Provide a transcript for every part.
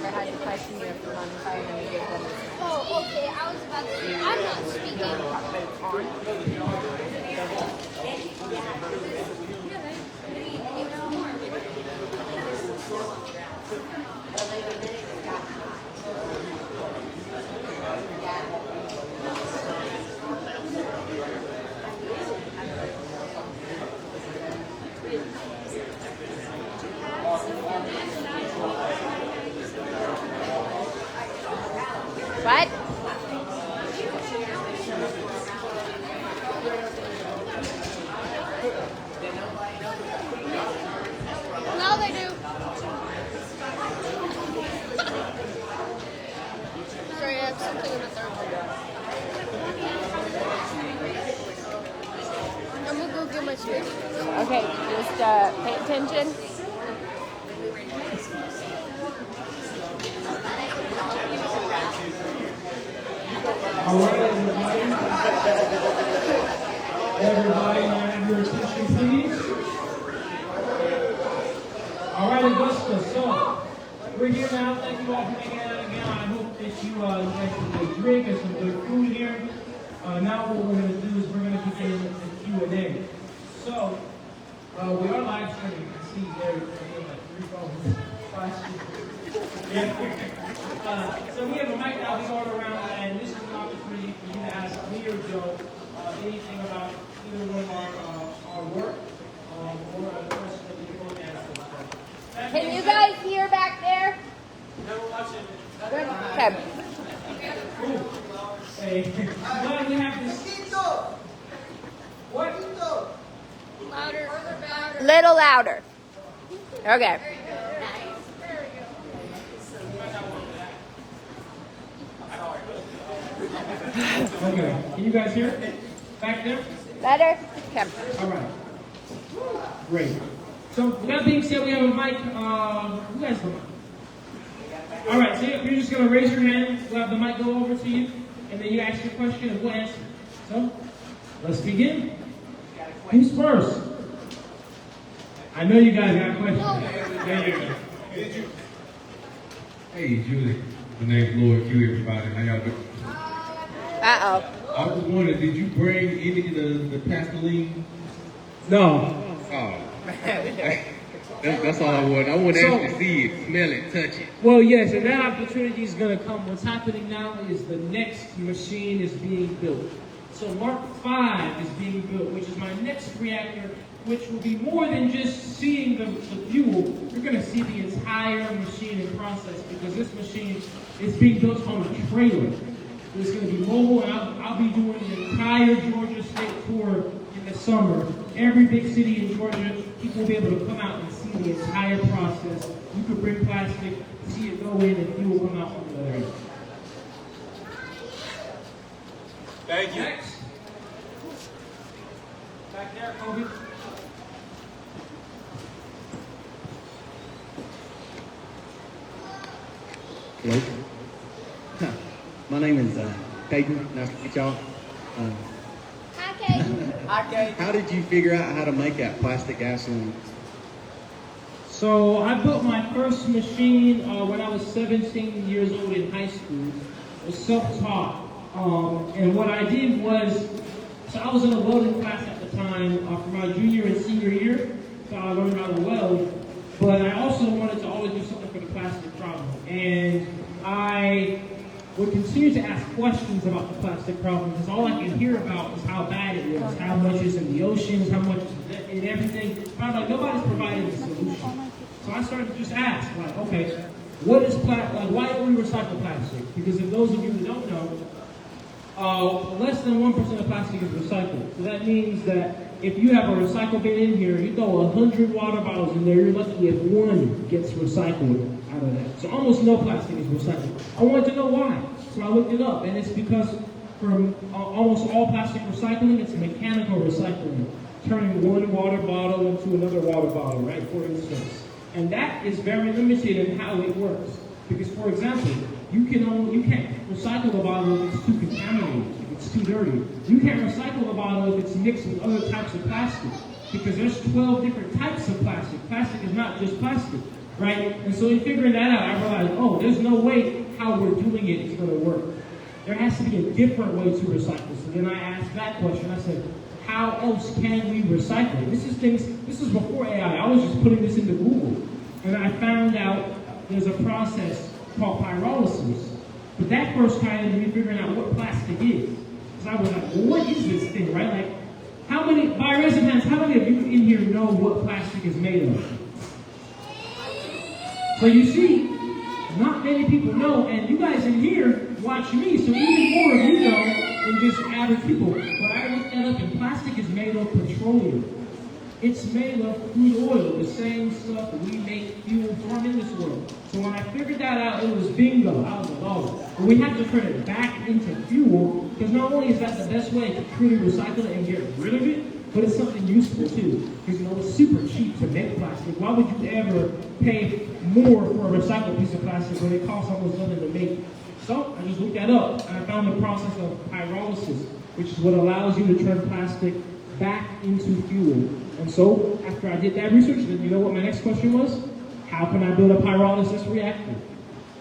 longer had to question you if you want to try and give them. Oh, okay. I was about to say, I'm not speaking. What? Now they do. Sorry, I have something in the third one. I'm gonna go get my space. Okay, just pay attention. All right, everybody have your attention, please. All right, Augusta, so we're here now. Thank you all for making it out again. I hope that you had some good drink and some good food here. Now what we're going to do is we're going to begin the Q&A. So we are live streaming. You can see there like 3 phones. So we have a mic now. We go around, and this is an opportunity for you to ask me or Joe anything about either one of our work or a question that you want to ask us. Can you guys hear back there? No, we're watching. Good. Okay. Hey, glad we have this. What? Louder. Little louder. Okay. Okay. Can you guys hear it? Back there? Better? Okay. All right. Great. So with that being said, we have a mic. Who has the mic? All right. So you're just gonna raise your hand. We'll have the mic go over to you, and then you ask your question, and we'll answer. So let's begin. Who's first? I know you guys got questions. There you go. Hey, Julie. My name's Lloyd Q, everybody. How y'all doing? Uh-oh. I was wondering, did you bring any of the pastoline? No. Oh. That's all I want. I want to So- actually see it, smell it, touch it. Well, yes, and that opportunity is going to come. What's happening now is the next machine is being built. So Mark 5 is being built, which is my next reactor, which will be more than just seeing the fuel. You're going to see the entire machine in process, because this machine is being built on a trailer. It's going to be mobile, and I'll be doing the entire Georgia State tour in the summer. Every big city in Georgia, people will be able to come out and see the entire process. You could bring plastic, see it go in, and fuel come out from the other end. Thank you. Next. Back there, Kobe. Hello. My name is Caden. Nice to meet y'all. Hi, Kate. Okay. How did you figure out how to make that plastic gasoline? So I built my first machine when I was 17 years old in high school. It was self-taught. And what I did was, so I was in a welding class at the time for my junior and senior year, so I learned how to weld. But I also wanted to always do something for the plastic problem. And I would continue to ask questions about the plastic problem, because all I could hear about was how bad it was, how much is in the oceans, how much is in everything. But I was like, nobody's providing a solution. So I started to just ask, like, okay, what is plastic? Why don't we recycle plastic? Because if those of you who don't know, less than 1% of plastic is recycled. So that means that if you have a recycle bin in here, you throw 100 water bottles in there, you're lucky if one gets recycled out of that. So almost no plastic is recycled. I wanted to know why. So I looked it up, and it's because for almost all plastic recycling, it's mechanical recycling. Turning one water bottle into another water bottle, right, for instance. And that is very limited in how it works. Because, for example, you can't recycle a bottle if it's too contaminated, if it's too dirty. You can't recycle a bottle if it's mixed with other types of plastic, because there's 12 different types of plastic. Plastic is not just plastic, right? And so in figuring that out, I realized, no, there's no way how we're doing it is going to work. There has to be a different way to recycle. So then I asked that question. I said, how else can we recycle? This is before AI. I was just putting this into Google. And I found out there's a process called pyrolysis. But that first kind of me figuring out what plastic is. Because I was like, well, what is this thing, right? Like, how many, by raise of hands, how many of you in here know what plastic is made of? So you see, not many people know, and you guys in here watch me, so even more of you know than just average people. But I looked that up, and plastic is made of petroleum. It's made of crude oil, the same stuff that we make fuel from in this world. So when I figured that out, it was bingo. I was like, oh, but we have to turn it back into fuel, because not only is that the best way to truly recycle it and get rid of it, but it's something useful too. Because you know, it's super cheap to make plastic. Why would you ever pay more for a recycled piece of plastic when it costs almost nothing to make? So I just looked that up, and I found the process of pyrolysis, which is what allows you to turn plastic back into fuel. And so, after I did that research, then you know what my next question was? How can I build a pyrolysis reactor?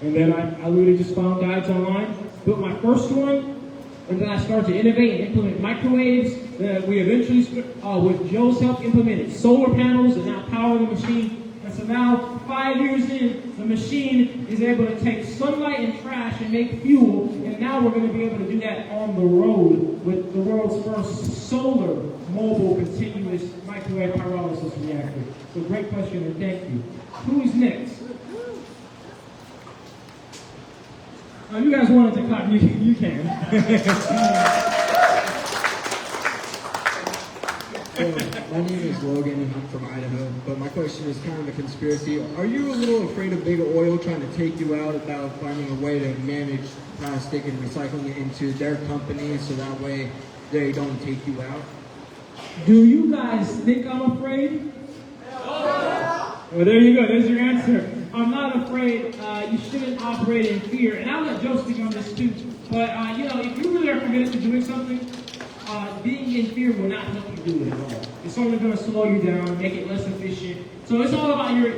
And then I literally just found guides online, built my first one, and then I started to innovate and implement microwaves. Then we eventually, with Joe's help, implemented solar panels and now power the machine. And so now, 5 years in, the machine is able to take sunlight and trash and make fuel. And now we're going to be able to do that on the road with the world's first solar mobile continuous microwave pyrolysis reactor. So great question, and thank you. Who's next? Oh, you guys wanted to clap. You can. So, my name is Logan, and I'm from Idaho, but my question is kind of a conspiracy. Are you a little afraid of big oil trying to take you out about finding a way to manage plastic and recycling it into their company so that way they don't take you out? Do you guys think I'm afraid? Well, there you go. There's your answer. I'm not afraid. You shouldn't operate in fear. And I'll let Joe speak on this too. But, if you really are committed to doing something, being in fear will not help you do it at all. It's only going to slow you down, make it less efficient. So it's all about your,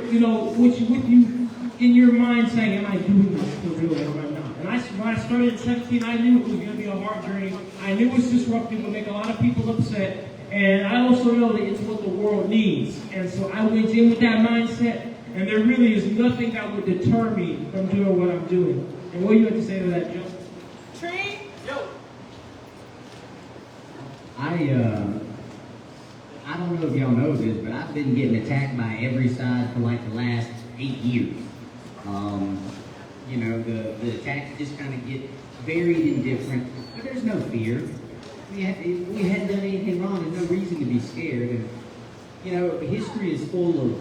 with you in your mind saying, am I doing this for real or am I not? And when I started at 17, I knew it was going to be a hard journey. I knew it was disruptive, it would make a lot of people upset. And I also know that it's what the world needs. And so I went in with that mindset, and there really is nothing that would deter me from doing what I'm doing. And what do you have to say to that, Joe? Tree. Yo. I don't know if y'all know this, but I've been getting attacked by every side for like the last 8 years. The attacks just kind of get varied and different, but there's no fear. We hadn't done anything wrong. There's no reason to be scared. And, history is full of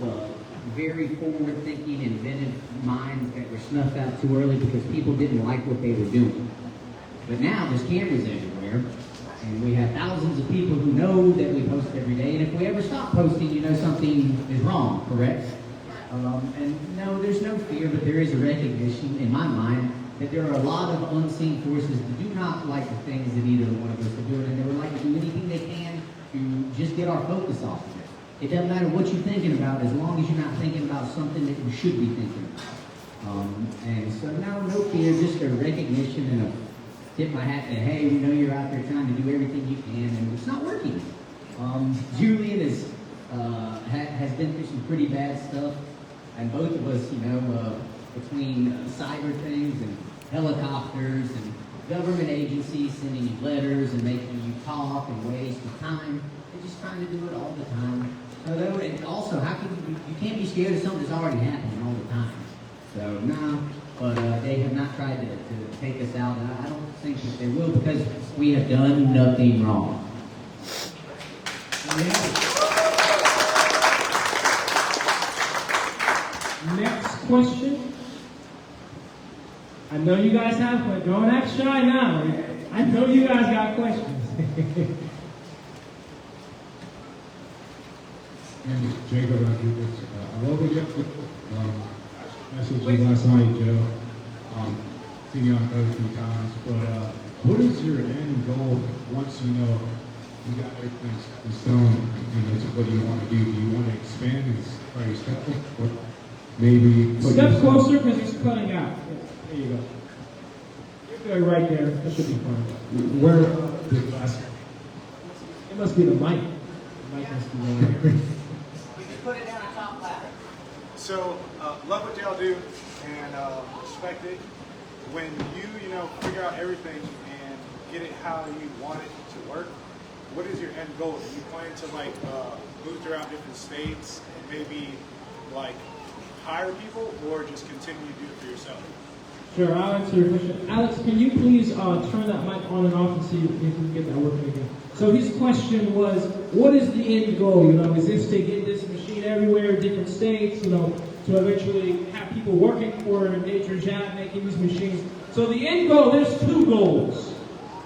very forward-thinking, inventive minds that were snuffed out too early because people didn't like what they were doing. But now there's cameras everywhere, and we have thousands of people who know that we post every day. And if we ever stop posting, something is wrong, correct? And no, there's no fear, but there is a recognition in my mind that there are a lot of unseen forces that do not like the things that either one of us are doing, and they would like to do anything they can to just get our focus off of it. It doesn't matter what you're thinking about as long as you're not thinking about something that you should be thinking about. And so no fear, just a recognition and a tip my hat that, hey, we know you're out there trying to do everything you can, and it's not working. Julian has been through some pretty bad stuff, and both of us, between cyber things and helicopters and government agencies sending you letters and making you talk and waste your time, they're just trying to do it all the time. And also, how can you can't be scared of something that's already happening all the time. So no, but they have not tried to take us out, and I don't think that they will because we have done nothing wrong. Next question. I know you guys have questions. Don't act shy now. I know you guys got questions. My name is Jacob Rodriguez. I love the message you last night, Joe. Seen you on a few times, but what is your end goal once you got everything in stone? To what do you want to do? Do you want to expand and try yourself? maybe put Step yourself- closer because it's cutting out. There you go. You're good right there. That should be fine. Where the class? It must be the mic. The mic must be on here. We can put it down a top ladder. So, love what y'all do and respect it. When you figure out everything and get it how you want it to work, what is your end goal? Do you plan to move throughout different states and maybe hire people, or just continue to do it for yourself? Sure, I'll answer your question. Alex, can you please turn that mic on and off and see if we can get that working again? So his question was, what is the end goal? Is this to get this machine everywhere, different states, to eventually have people working for Nature Jab making these machines? So the end goal, there's two goals.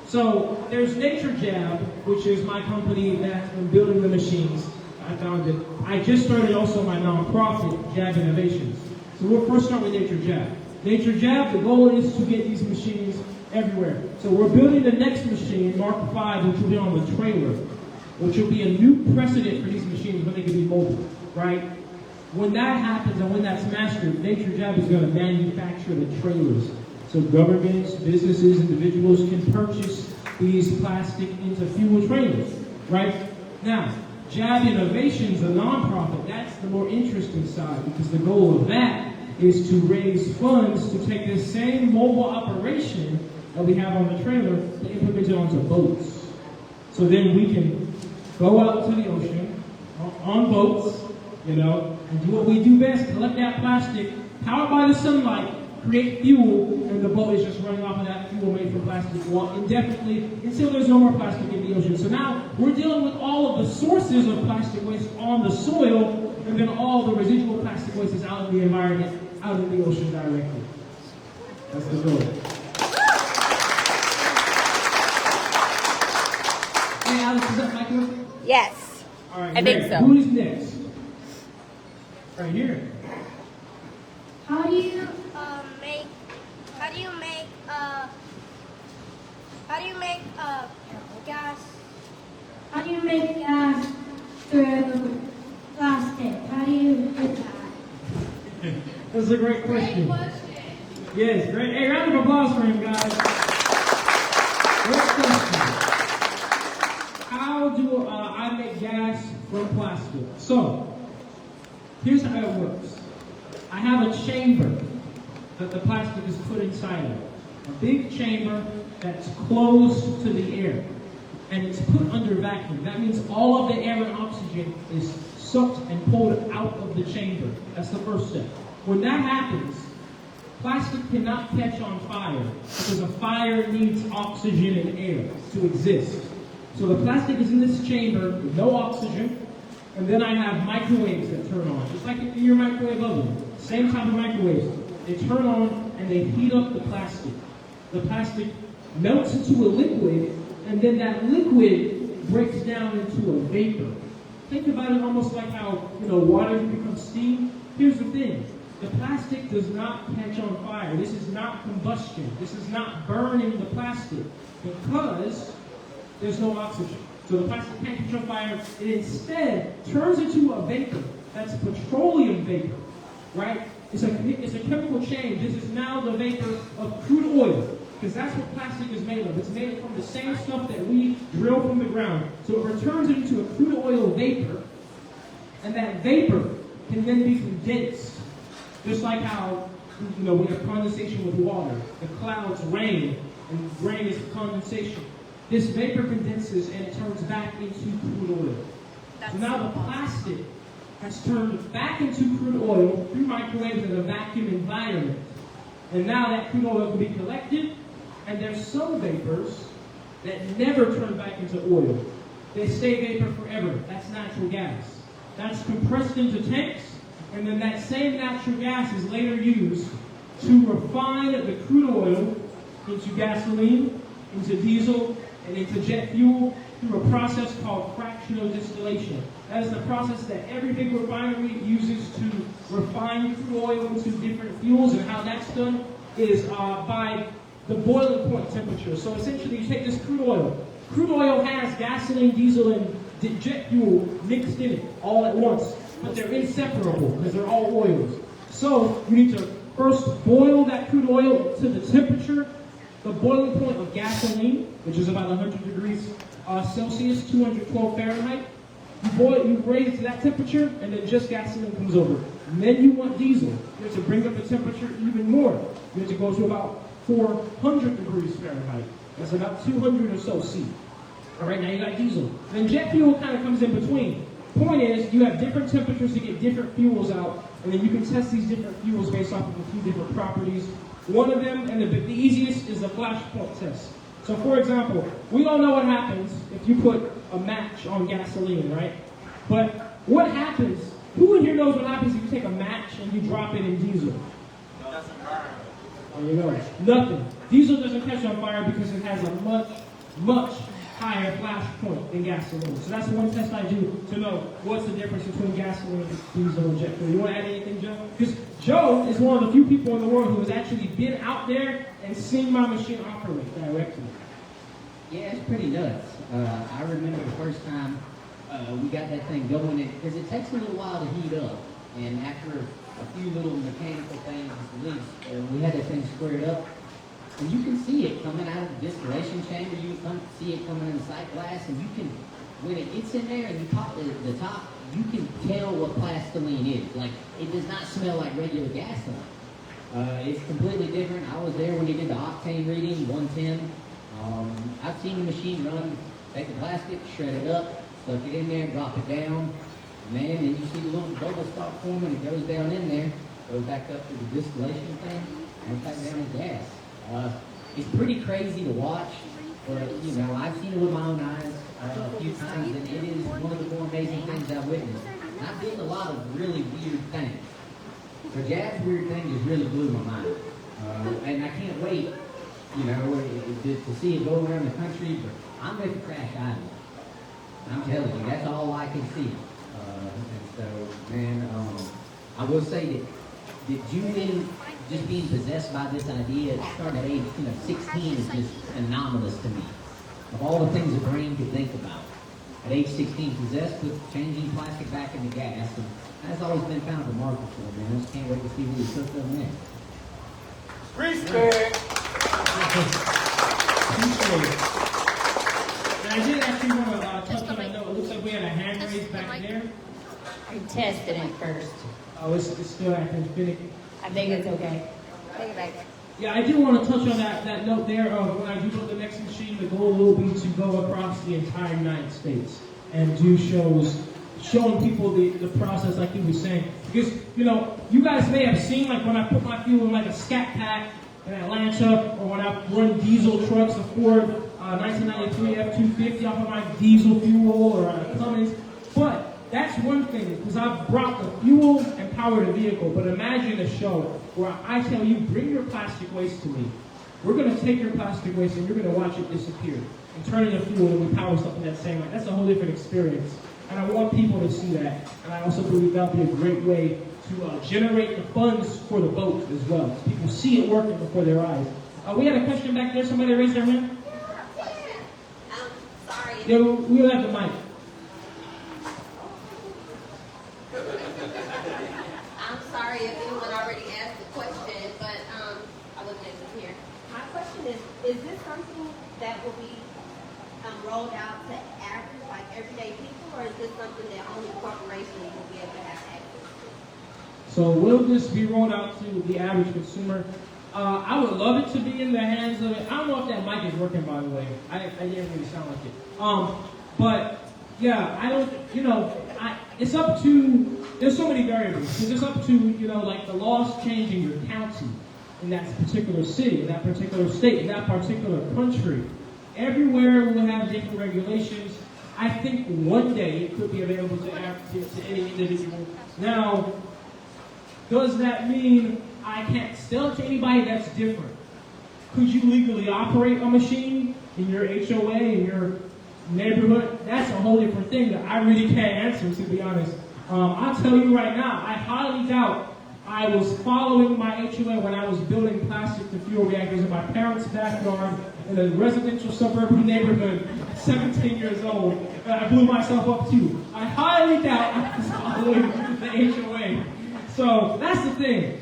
So there's Nature Jab, which is my company that's been building the machines. I founded. I just started also my nonprofit, Jab Innovations. So we'll first start with Nature Jab. Nature Jab, the goal is to get these machines everywhere. So we're building the next machine, Mark V, which will be on the trailer, which will be a new precedent for these machines when they can be mobile, right? When that happens and when that's mastered, Nature Jab is going to manufacture the trailers. So governments, businesses, individuals can purchase these plastic into fuel trailers, right? Now, Jab Innovations, a nonprofit, that's the more interesting side because the goal of that is to raise funds to take this same mobile operation that we have on the trailer to implement it onto boats. So then we can go out to the ocean on boats, and do what we do best, collect that plastic, powered by the sunlight, create fuel, and the boat is just running off of that fuel made from plastic indefinitely until there's no more plastic in the ocean. So now we're dealing with all of the sources of plastic waste on the soil, and then all the residual plastic waste is out in the environment, out in the ocean directly. That's the goal. Hey, Alex, is that mic working? Yes. All right, I think great. so. Who's next? Right here. How do you make gas through plastic? How do you do that? That's a great question. Yes, great. Hey, round of applause for him, guys. Great question. How do I make gas from plastic? So, here's how it works. I have a chamber that the plastic is put inside of. A big chamber that's closed to the air. And it's put under vacuum. That means all of the air and oxygen is sucked and pulled out of the chamber. That's the first step. When that happens, plastic cannot catch on fire because a fire needs oxygen and air to exist. So the plastic is in this chamber with no oxygen, and then I have microwaves that turn on, just like in your microwave oven. Same type of microwaves. They turn on and they heat up the plastic. The plastic melts into a liquid, and then that liquid breaks down into a vapor. Think about it almost like how water becomes steam. Here's the thing. The plastic does not catch on fire. This is not combustion. This is not burning the plastic because there's no oxygen. So the plastic can't catch on fire. It instead turns into a vapor. That's petroleum vapor, right? It's a chemical change. This is now the vapor of crude oil because that's what plastic is made of. It's made from the same stuff that we drill from the ground. So it returns into a crude oil vapor, and that vapor can then be condensed. Just like how, we have condensation with water. The clouds rain, and rain is condensation. This vapor condenses and it turns back into crude oil. So now the plastic has turned back into crude oil through microwaves in a vacuum environment. And now that crude oil can be collected, and there's some vapors that never turn back into oil. They stay vapor forever. That's natural gas. That's compressed into tanks, and then that same natural gas is later used to refine the crude oil into gasoline, into diesel, and into jet fuel through a process called fractional distillation. That is the process that every big refinery uses to refine crude oil into different fuels, and how that's done is by the boiling point temperature. So essentially you take this crude oil. Crude oil has gasoline, diesel, and jet fuel mixed in it all at once, but they're inseparable because they're all oils. So you need to first boil that crude oil to the temperature, the boiling point of gasoline, which is about 100 degrees Celsius, 212 Fahrenheit. You raise it to that temperature, and then just gasoline comes over. And then you want diesel. You have to bring up the temperature even more. You have to go to about 400 degrees Fahrenheit. That's about 200 or so C. All right, now you got diesel. Then jet fuel kind of comes in between. Point is, you have different temperatures to get different fuels out, and then you can test these different fuels based off of a few different properties. One of them, and the easiest, is the flashpoint test. So for example, we don't know what happens if you put a match on gasoline, right? But what happens, who in here knows what happens if you take a match and you drop it in diesel? There you go. Nothing. Diesel doesn't catch on fire because it has a much higher flash point than gasoline. So that's one test I do to know what's the difference between gasoline, diesel, and jet fuel. You want to add anything, Joe? Because Joe is one of the few people in the world who has actually been out there and seen my machine operate directly. Yeah, it's pretty nuts. I remember the first time we got that thing going, because it takes a little while to heat up. And after a few little mechanical things, we had that thing squared up. And you can see it coming out of the distillation chamber. You can see it coming in the sight glass, and you can, when it gets in there and you pop the top, you can tell what plastoline is. Like, it does not smell like regular gasoline. It's completely different. I was there when they did the octane reading, 110. I've seen the machine run, take the plastic, shred it up, stuck it in there, drop it down. Man, and you see the little bubble start forming, it goes down in there, goes back up to the distillation thing, and back down to gas. It's pretty crazy to watch, but you know, I've seen it with my own eyes a few times, and it is one of the more amazing things I've witnessed. And I've seen a lot of really weird things. But Jab's weird thing just really blew my mind. And I can't wait, you know, to see it go around the country, but I'm ready to crash island. I'm telling you, that's all I can see. And so, man, I will say that Julian just being possessed by this idea, starting at age 16 is just anomalous to me. Of all the things a brain could think about. At age 16, possessed with changing plastic back into gas, and that's always been kind of remarkable for me. I just can't wait to see what he took them next. Respect! And I did actually want to touch on that note. It looks like we had a hand raised back there. I tested it first. Oh, it's still acting finicky. I think it's okay. Take it back. Yeah, I do want to touch on that note there of when I do build the next machine, the goal will be to go across the entire United States and do shows showing people the process like you were saying. Because, you know, you guys may have seen, like, when I put my fuel in, like, a Scat Pack in Atlanta, or when I run diesel trucks, the Ford 1993 F-250 off of my diesel fuel, or a Cummins. But that's one thing, because I've brought the fuel and powered a vehicle. But imagine a show where I tell you, bring your plastic waste to me. We're going to take your plastic waste and you're going to watch it disappear and turn it into fuel, and we power something that's same. Like, that's a whole different experience. And I want people to see that. And I also believe that would be a great way to generate the funds for the boat as well. People see it working before their eyes. We had a question back there. Somebody raised their hand? Sorry. Yeah, we'll have the mic. I'm sorry if anyone already asked the question, but I wasn't able to hear. My question is this something that will be rolled out to average, like everyday people, or is this something that only corporations will be able to have access to? So will this be rolled out to the average consumer? I would love it to be in the hands of it. I don't know if that mic is working, by the way. I didn't really sound like it. But yeah, I don't, you know, it's up to, there's so many variables. Because it's up to, you know, like the laws change in your county, in that particular city, in that particular state, in that particular country. Everywhere will have different regulations. I think one day it could be available to any individual. Now, does that mean I can't sell it to anybody? That's different. Could you legally operate a machine in your HOA, in your neighborhood? That's a whole different thing that I really can't answer, to be honest. I'll tell you right now, I highly doubt I was following my HOA when I was building plastic to fuel reactors in my parents' backyard in a residential suburban neighborhood at 17 years old. And I blew myself up too. I highly doubt I was following the HOA. So that's the thing.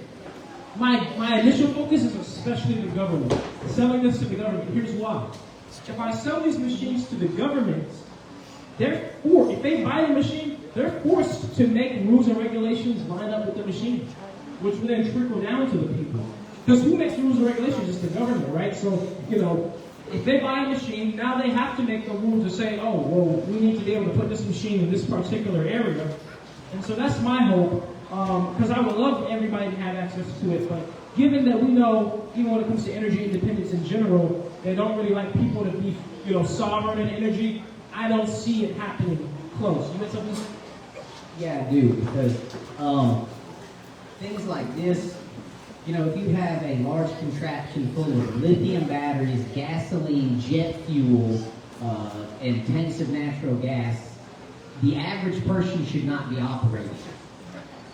My initial focus is especially the government. Selling this to the government. Here's why. If I sell these machines to the government, if they buy the machine, they're forced to make rules and regulations line up with the machine, which will then trickle down to the people. Because who makes rules and regulations? It's the government, right? So, if they buy a machine, now they have to make the rules to say, oh, well, we need to be able to put this machine in this particular area. And so that's my hope, because I would love everybody to have access to it, but given that we know, even when it comes to energy independence in general, they don't really like people to be, sovereign in energy, I don't see it happening close. You got something? Yeah, I do, because things like this, if you have a large contraption full of lithium batteries, gasoline, jet fuel, and tanks of natural gas, the average person should not be operating.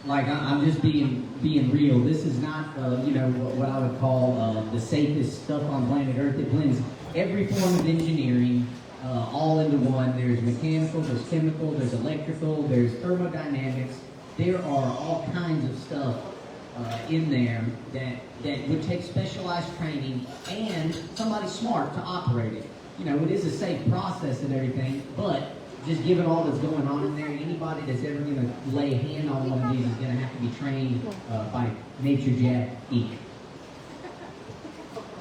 Like, I'm just being real. This is not, what I would call the safest stuff on planet Earth. It blends every form of engineering all into one. There's mechanical, there's chemical, there's electrical, there's thermodynamics. There are all kinds of stuff in there that would take specialized training and somebody smart to operate it. It is a safe process and everything, but just given all that's going on in there, anybody that's ever going to lay a hand on one of these is going to have to be trained by Nature Jack Inc.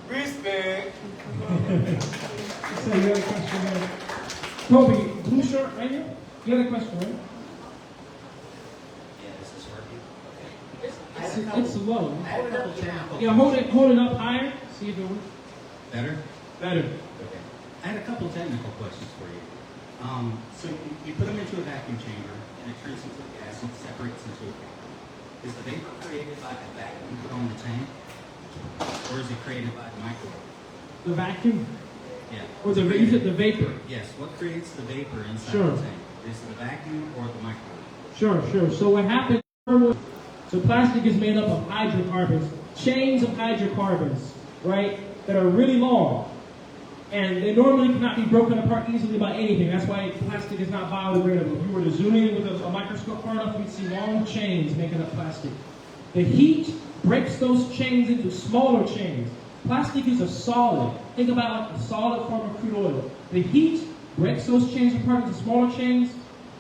Respect. So you had a question there. Kobe, blue shirt right here? You had a question, right? Yeah, this is working. Okay. It's low. I had a couple technical Yeah, hold it up higher. See if it works. Better? Better. Okay. I had a couple technical questions for you. So you put them into a vacuum chamber, and it turns into a gas and separates into a vapor. Is the vapor created by the vacuum put on the tank, or is it created by the microwave? The vacuum? Yeah. Or is it the vapor? Yes. What creates the vapor inside Sure. the tank? Is it the vacuum or the microwave? Sure. So what happens, so plastic is made up of hydrocarbons, chains of hydrocarbons, right, that are really long. And they normally cannot be broken apart easily by anything. That's why plastic is not biodegradable. If you were to zoom in with a microscope far enough, you'd see long chains making up plastic. The heat breaks those chains into smaller chains. Plastic is a solid. Think about like a solid form of crude oil. The heat breaks those chains apart into smaller chains,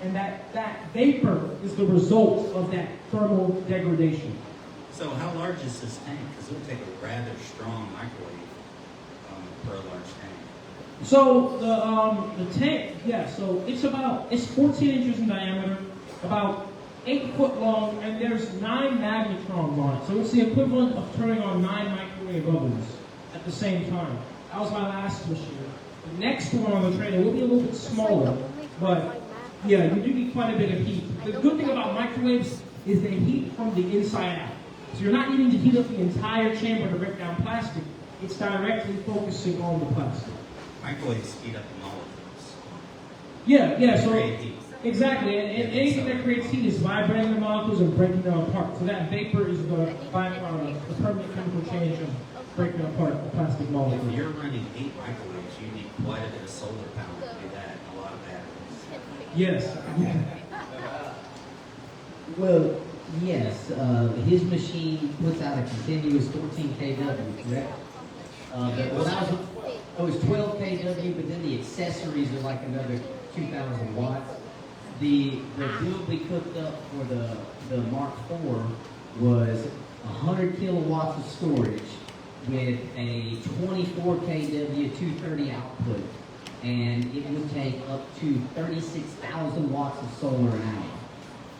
and that vapor is the result of that thermal degradation. So how large is this tank? Because it would take a rather strong microwave for a large tank. So the tank, so it's 14 inches in diameter, about 8 foot long, and there's 9 magnetrons on it. So it's the equivalent of turning on 9 microwave ovens at the same time. That was my last machine. The next one on the train will be a little bit smaller, but yeah, you do get quite a bit of heat. The good thing about microwaves is they heat from the inside out. So you're not needing to heat up the entire chamber to break down plastic. It's directly focusing on the plastic. Microwaves heat up the molecules. Yeah, so Create heat. exactly, and anything that creates heat is vibrating the molecules and breaking them apart. So that vapor is the byproduct, the permanent chemical change of breaking apart the plastic If molecule. you're running 8 microwaves, you need quite a bit of solar power to do that, and a lot of batteries. Yes. Well, yes, his machine puts out a continuous 14 kW, correct? But when it was 12 kW, but then the accessories are like another 2,000 watts. The build we cooked up for the Mark IV was 100 kilowatts of storage with a 24 kW 230 output, and it would take up to 36,000 watts of solar an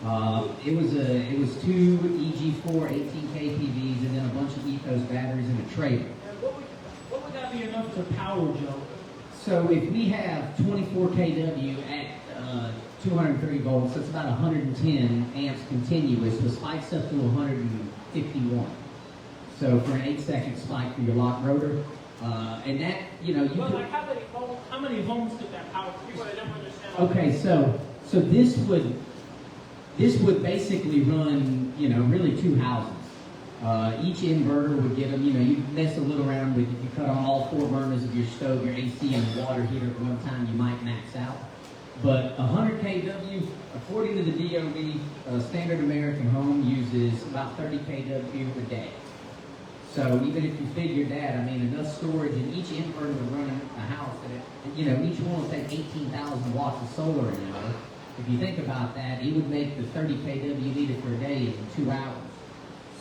hour. It was 2 EG4 18 kPVs and then a bunch of Ethos batteries in a trailer. What would that be enough to power, Joe? So if we have 24 kW at 230 volts, that's about 110 amps continuous, so spikes up to 151. So for an 8-second spike for your lock rotor, and that, you Well, could, like how many homes could that power? People that don't understand. okay, so this would basically run, really 2 houses. Each inverter would get them, you mess a little around with, if you cut on all 4 burners of your stove, your AC and the water heater at one time, you might max out. But 100 kW, according to the DOE, a standard American home uses about 30 kW a day. So even if you figure that, I mean, enough storage, and each inverter will run a house, that you know, each one will take 18,000 watts of solar in there. If you think about that, it would make the 30 kW needed for a day in 2 hours.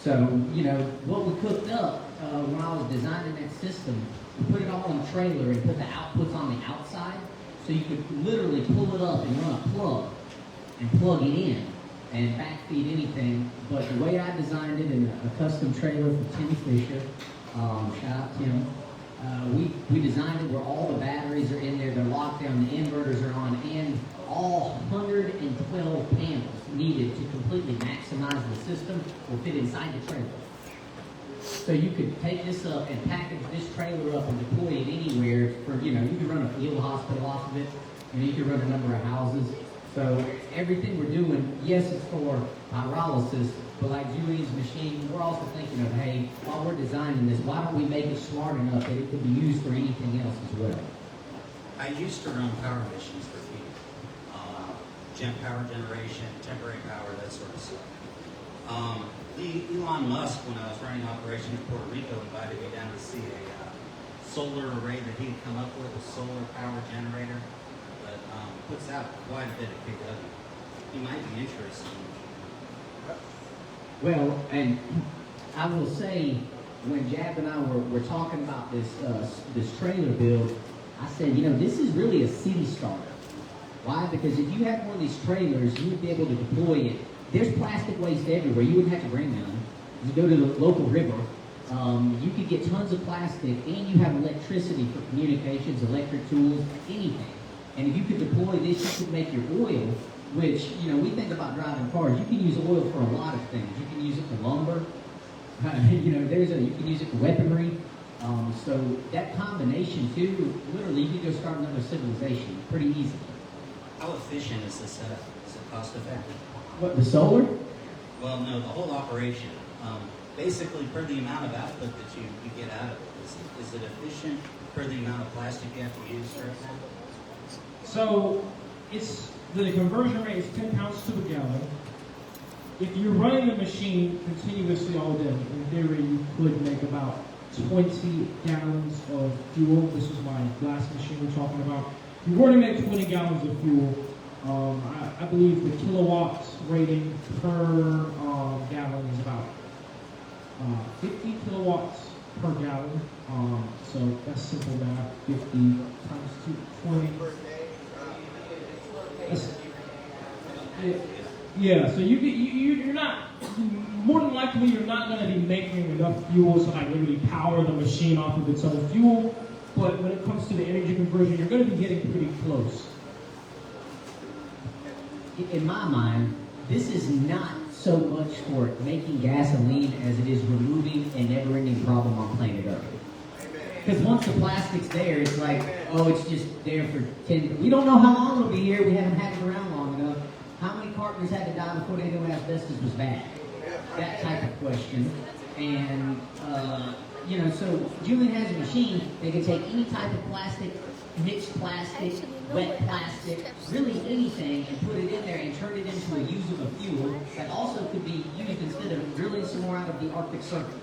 So, you know, what we cooked up when I was designing that system, we put it all in a trailer and put the outputs on the outside, so you could literally pull it up and run a plug and plug it in and backfeed anything. But the way I designed it in a custom trailer for Tim Fisher, shout out Tim, we designed it where all the batteries are in there, they're locked down, the inverters are on, and all 112 panels needed to completely maximize the system will fit inside the trailer. So you could take this up and package this trailer up and deploy it anywhere for, you know, you could run a field hospital off of it, and you could run a number of houses. So everything we're doing, yes, it's for pyrolysis, but like Julian's machine, we're also thinking of, hey, while we're designing this, why don't we make it smart enough that it could be used for anything else as well? I used to run power missions for people. Power generation, temporary power, that sort of stuff. Elon Musk, when I was running operation in Puerto Rico, invited me down to see a solar array that he had come up with, a solar power generator that puts out quite a bit of kW. You might be interested. Well, and I will say, when Jab and I were talking about this trailer build, I said, you know, this is really a city starter. Why? Because if you had one of these trailers, you would be able to deploy it. There's plastic waste everywhere. You wouldn't have to bring none. You go to the local river. You could get tons of plastic, and you have electricity for communications, electric tools, anything. And if you could deploy this, you could make your oil, which, you know, we think about driving cars. You can use oil for a lot of things. You can use it for lumber. You know, you can use it for weaponry. So that combination, too, literally, you can go start another civilization pretty easily. How efficient is this setup? Is it cost effective? What, the solar? Well, no, the whole operation. Basically, per the amount of output that you get out of it, is it efficient per the amount of plastic you have to use for it? So it's the conversion rate is 10 pounds to a gallon. If you're running the machine continuously all day, in theory you could make about 20 gallons of fuel. This is my glass machine we're talking about. If you were to make 20 gallons of fuel, I believe the kilowatts rating per gallon is about 50 kilowatts per gallon. So that's simple math. 50 times 20. Yeah, so you're not, more than likely you're not going to be making enough fuel to like literally power the machine off of its own fuel. But when it comes to the energy conversion, you're going to be getting pretty close. In my mind, this is not so much for making gasoline as it is removing a never-ending problem on planet Earth. Because once the plastic's there, it's like, oh, it's just there for 10. We don't know how long it'll be here. We haven't had it around long enough. How many carpenters had to die before they knew asbestos was bad? That type of question. And, you know, so Julian has a machine that can take any type of plastic, mixed plastic, wet plastic, really anything, and put it in there and turn it into a usable fuel that also could be used instead of drilling some more out of the Arctic Circle.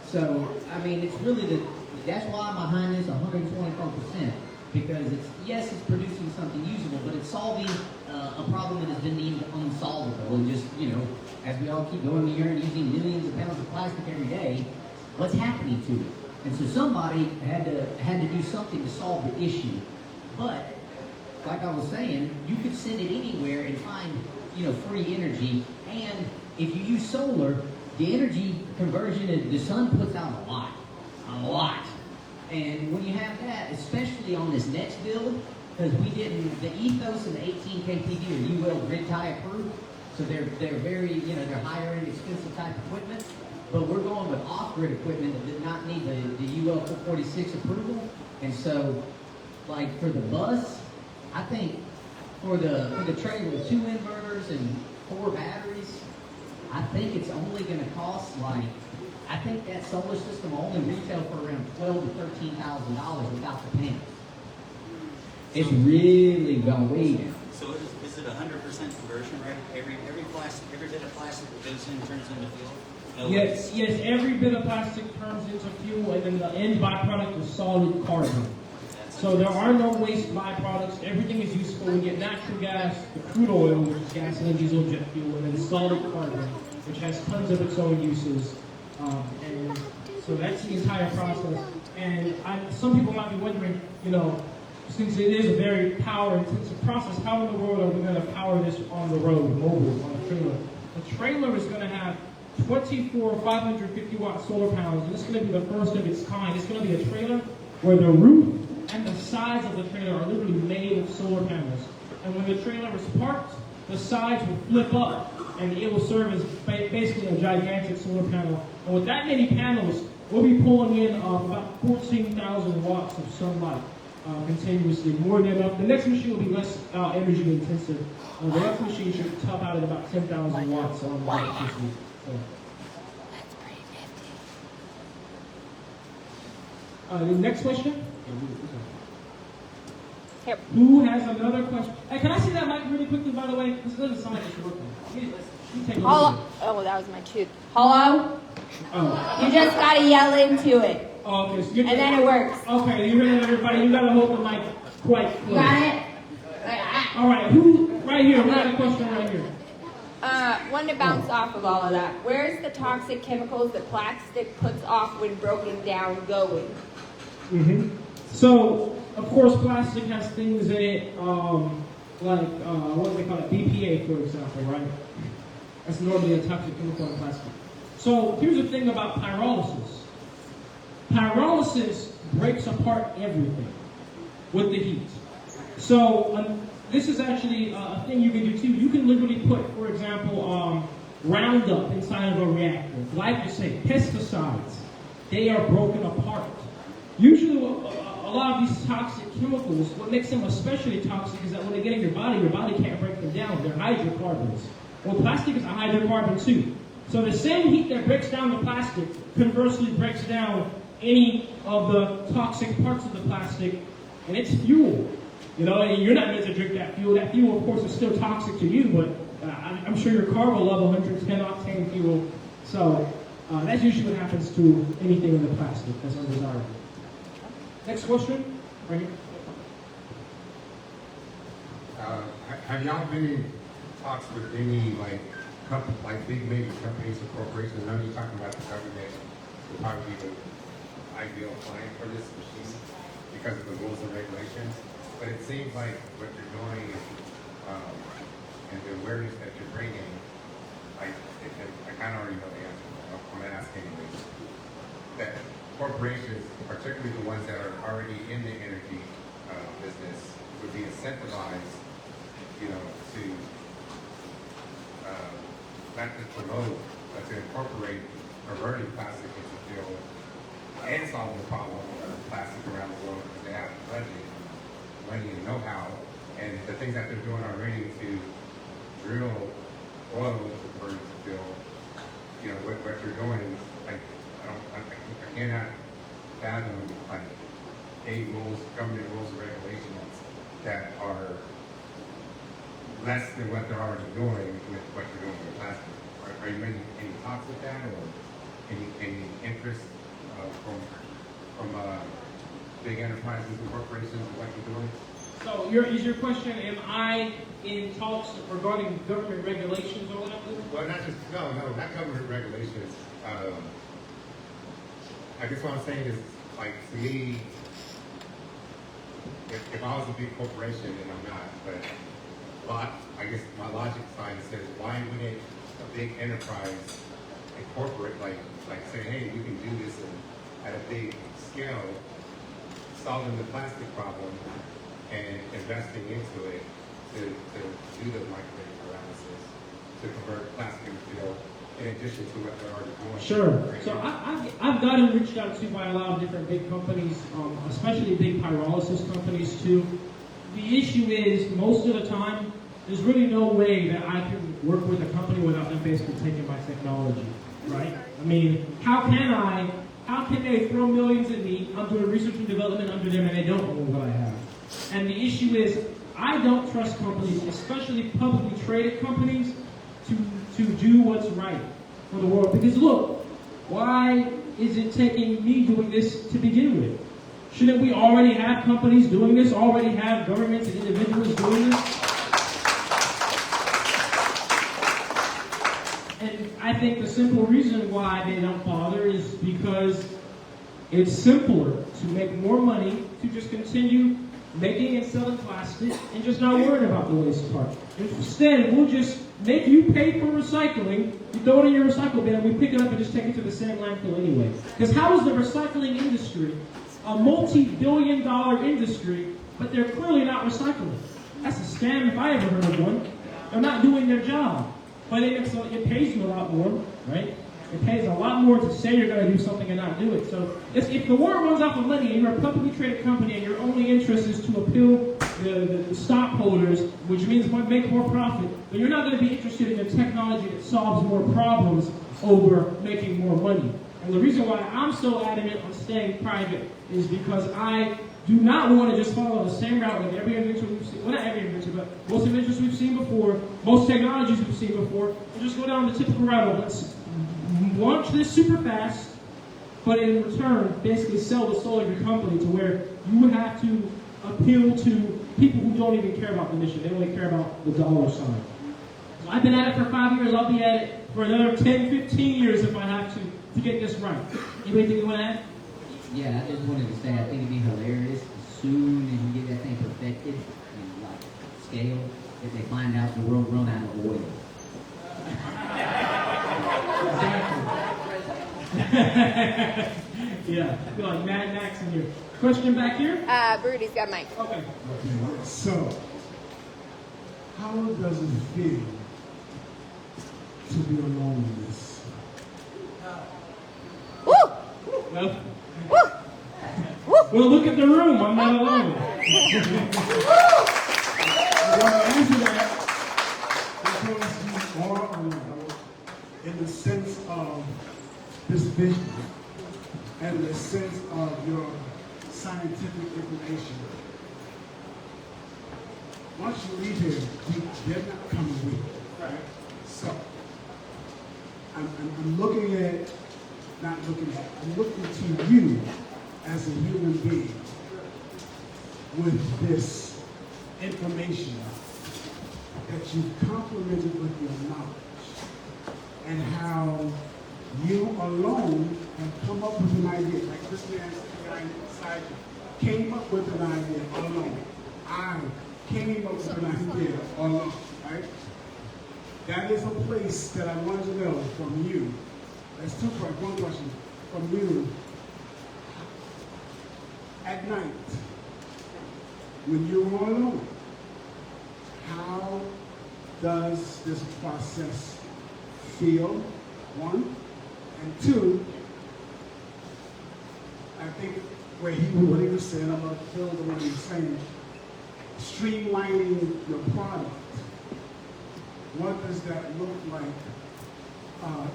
So, I mean, it's really that's why I'm behind this 124%, because it's, yes, it's producing something usable, but it's solving a problem that has been deemed unsolvable. And just, you know, as we all keep going to urine using millions of pounds of plastic every day, what's happening to it? And so somebody had to do something to solve the issue. But, like I was saying, you could send it anywhere and find, you know, free energy. And if you use solar, the energy conversion, the sun puts out a lot. And when you have that, especially on this next build, because the ethos and the 18 kTD are UL grid tie approved, so they're very, you know, they're higher end, expensive type equipment. But we're going with off-grid equipment that did not need the UL 446 approval. And so, like for the bus, I think for the trailer with 2 inverters and 4 batteries, I think it's only going to cost like, I think that solar system will only retail for around $12,000 to $13,000 without the panels. It's really going way down. So is it 100% conversion rate? Every bit of plastic that goes in turns into fuel? No Yes, yes, every bit of plastic turns into fuel, and then the end byproduct is solid carbon. So there are no waste byproducts. Everything is useful. We get natural gas, the crude oil, which is gasoline, diesel, jet fuel, and then solid carbon, which has tons of its own uses. And so that's the entire process. And some people might be wondering, you know, since it is a very power-intensive process, how in the world are we going to power this on the road, mobile, on a trailer? The trailer is going to have 24 550-watt solar panels, and it's going to be the first of its kind. It's going to be a trailer where the roof and the sides of the trailer are literally made of solar panels. And when the trailer is parked, the sides will flip up, and it will serve as basically a gigantic solar panel. And with that many panels, we'll be pulling in about 14,000 watts of sunlight continuously, more than enough. The next machine will be less energy intensive. The next machine should top out at about 10,000 watts on electricity. So. The next question? Here. Who has another question? Hey, can I see that mic really quickly, by the way? This doesn't sound like it's working. Let me take a look. Hello. Oh, that was my tooth. Hello? Oh. You just gotta yell into it. Oh, okay. So you're And then it works. Okay, you're hearing everybody. You gotta hold the mic quite close. You got it? All right. Who? Right here. We got a question right here. One to bounce off of all of that. Where's the toxic chemicals that plastic puts off when broken down going? So, of course, plastic has things in it, like, what do they call it? BPA, for example, right? That's normally a toxic chemical in plastic. So, here's the thing about pyrolysis. Pyrolysis breaks apart everything with the heat. So, this is actually a thing you can do too. You can literally put, for example, Roundup inside of a reactor, glyphosate, pesticides. They are broken apart. Usually, a lot of these toxic chemicals, what makes them especially toxic is that when they get in your body can't break them down. They're hydrocarbons. Well, plastic is a hydrocarbon too. So the same heat that breaks down the plastic conversely breaks down any of the toxic parts of the plastic, and it's fuel. You know, and you're not meant to drink that fuel. That fuel, of course, is still toxic to you, but I'm sure your car will love 110 octane fuel. So that's usually what happens to anything in the plastic that's undesirable. Next question, right here. Have y'all been in talks with any like big major companies or corporations? I know you're talking about the government would probably be the ideal client for this machine because of the rules and regulations. But it seems like what you're doing and the awareness that you're bringing, I kind of already know the answer. I'm gonna ask anyways. That corporations, particularly the ones that are already in the energy business, would be incentivized, to not to promote, but to incorporate converting plastic into fuel and solve the problem of plastic around the world because they have the budget, money, and know-how, and the things that they're doing already to drill oil to burn to fuel. What you're doing, I cannot fathom 8 rules, government rules and regulations that are less than what they're already doing with what you're doing with plastic. Are you making any talks with that, or any interest from big enterprises and corporations and what you're doing? So is your question, am I in talks regarding government regulations or whatever? Well, no, not government regulations. I guess what I'm saying is, to me, if I was a big corporation, and I'm not, but I guess my logic side says, why wouldn't a big enterprise incorporate, say, hey, we can do this at a big scale, solving the plastic problem and investing into it to do the microwave paralysis, to convert plastic into fuel, in addition to what they're already doing. Sure. So I've gotten reached out to by a lot of different big companies, especially big pyrolysis companies too. The issue is, most of the time, there's really no way that I can work with a company without them basically taking my technology, right? I mean, how can they throw millions at me? I'm doing research and development under them and they don't know what I have. And the issue is, I don't trust companies, especially publicly traded companies, to do what's right for the world. Because look, why is it taking me doing this to begin with? Shouldn't we already have companies doing this, already have governments and individuals doing this? And I think the simple reason why they don't bother is because it's simpler to make more money to just continue making and selling plastic and just not worrying about the waste part. Instead, we'll just make you pay for recycling, you throw it in your recycle bin, and we pick it up and just take it to the same landfill anyway. Because how is the recycling industry a multi-billion-dollar industry, but they're clearly not recycling? That's a scam if I ever heard of one. They're not doing their job. But it pays you a lot more, right? It pays a lot more to say you're going to do something and not do it. So if the world runs off of money and you're a publicly traded company and your only interest is to appeal the stockholders, which means make more profit, then you're not going to be interested in a technology that solves more problems over making more money. And the reason why I'm so adamant on staying private is because I do not want to just follow the same route like every inventor we've seen, well, not every inventor, but most inventors we've seen before, most technologies we've seen before, and just go down the typical route of let's launch this super fast, but in return, basically sell the soul of your company to where you would have to appeal to people who don't even care about the mission. They only care about the dollar sign. So I've been at it for 5 years. I'll be at it for another 10, 15 years if I have to get this right. Anything you want to add? Yeah, I just wanted to say I think it'd be hilarious as soon as you get that thing perfected and like scale, if they find out the world run out of oil. Yeah, I feel like Mad Max in here. Question back here? Brody's got a mic. Okay. So, how does it feel to be alone in this? Woo! Well, well, look at the room. I'm not alone. I want to answer that because you are alone in the sense of this vision and the sense of your scientific information. Once you leave here, they're not coming with you, right? So, I'm looking at, I'm looking to you as a human being with this information that you've complemented with your knowledge and how you alone have come up with an idea, like this man sitting beside you came up with an idea alone. I came up with an idea alone, right? That is a place that I wanted to know from you. That's two questions. One question from you. At night, when you're all alone, how does this process feel? One. And two, I think what he was saying, I'm going to fill the what he was saying, streamlining your product. What does that look like,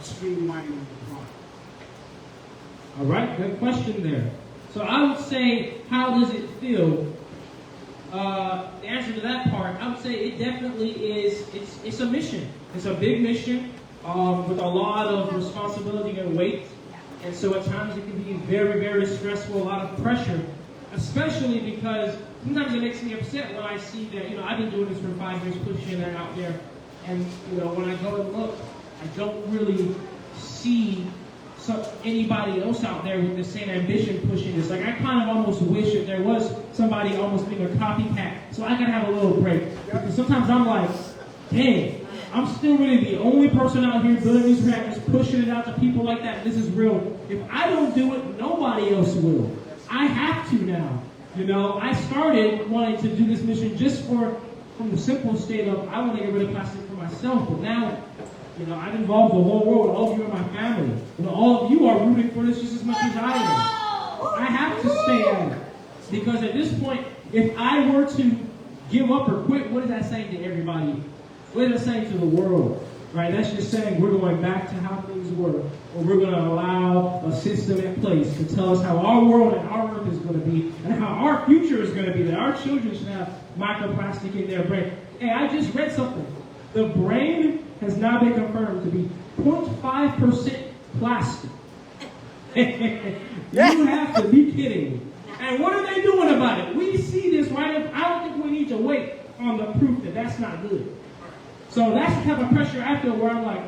streamlining the product? All right, good question there. So I would say, how does it feel? The answer to that part, I would say it definitely is, it's a mission. It's a big mission with a lot of responsibility and weight. And so at times it can be very, very stressful, a lot of pressure, especially because sometimes it makes me upset when I see that, I've been doing this for 5 years, pushing that out there. And, when I go and look, I don't really see anybody else out there with the same ambition pushing this. Like, I kind of almost wish that there was somebody almost being a copycat so I could have a little break. Because sometimes I'm like, dang, I'm still really the only person out here building these reactors, pushing it out to people like that. This is real. If I don't do it, nobody else will. I have to now. I started wanting to do this mission just from the simple state of I want to get rid of plastic for myself, but now, I've involved the whole world, all of you are my family. All of you are rooting for this just as much as I am. I have to stay at it. Because at this point, if I were to give up or quit, what is that saying to everybody? What is that saying to the world? right? That's just saying we're going back to how things were, or we're going to allow a system in place to tell us how our world and our earth is going to be, and how our future is going to be, that our children should have microplastic in their brain. Hey, I just read something. The brain has now been confirmed to be 0.5% plastic. You have to be kidding me. And what are they doing about it? We see this, right? I don't think we need to wait on the proof that that's not good. So that's the type of pressure I feel where I'm like,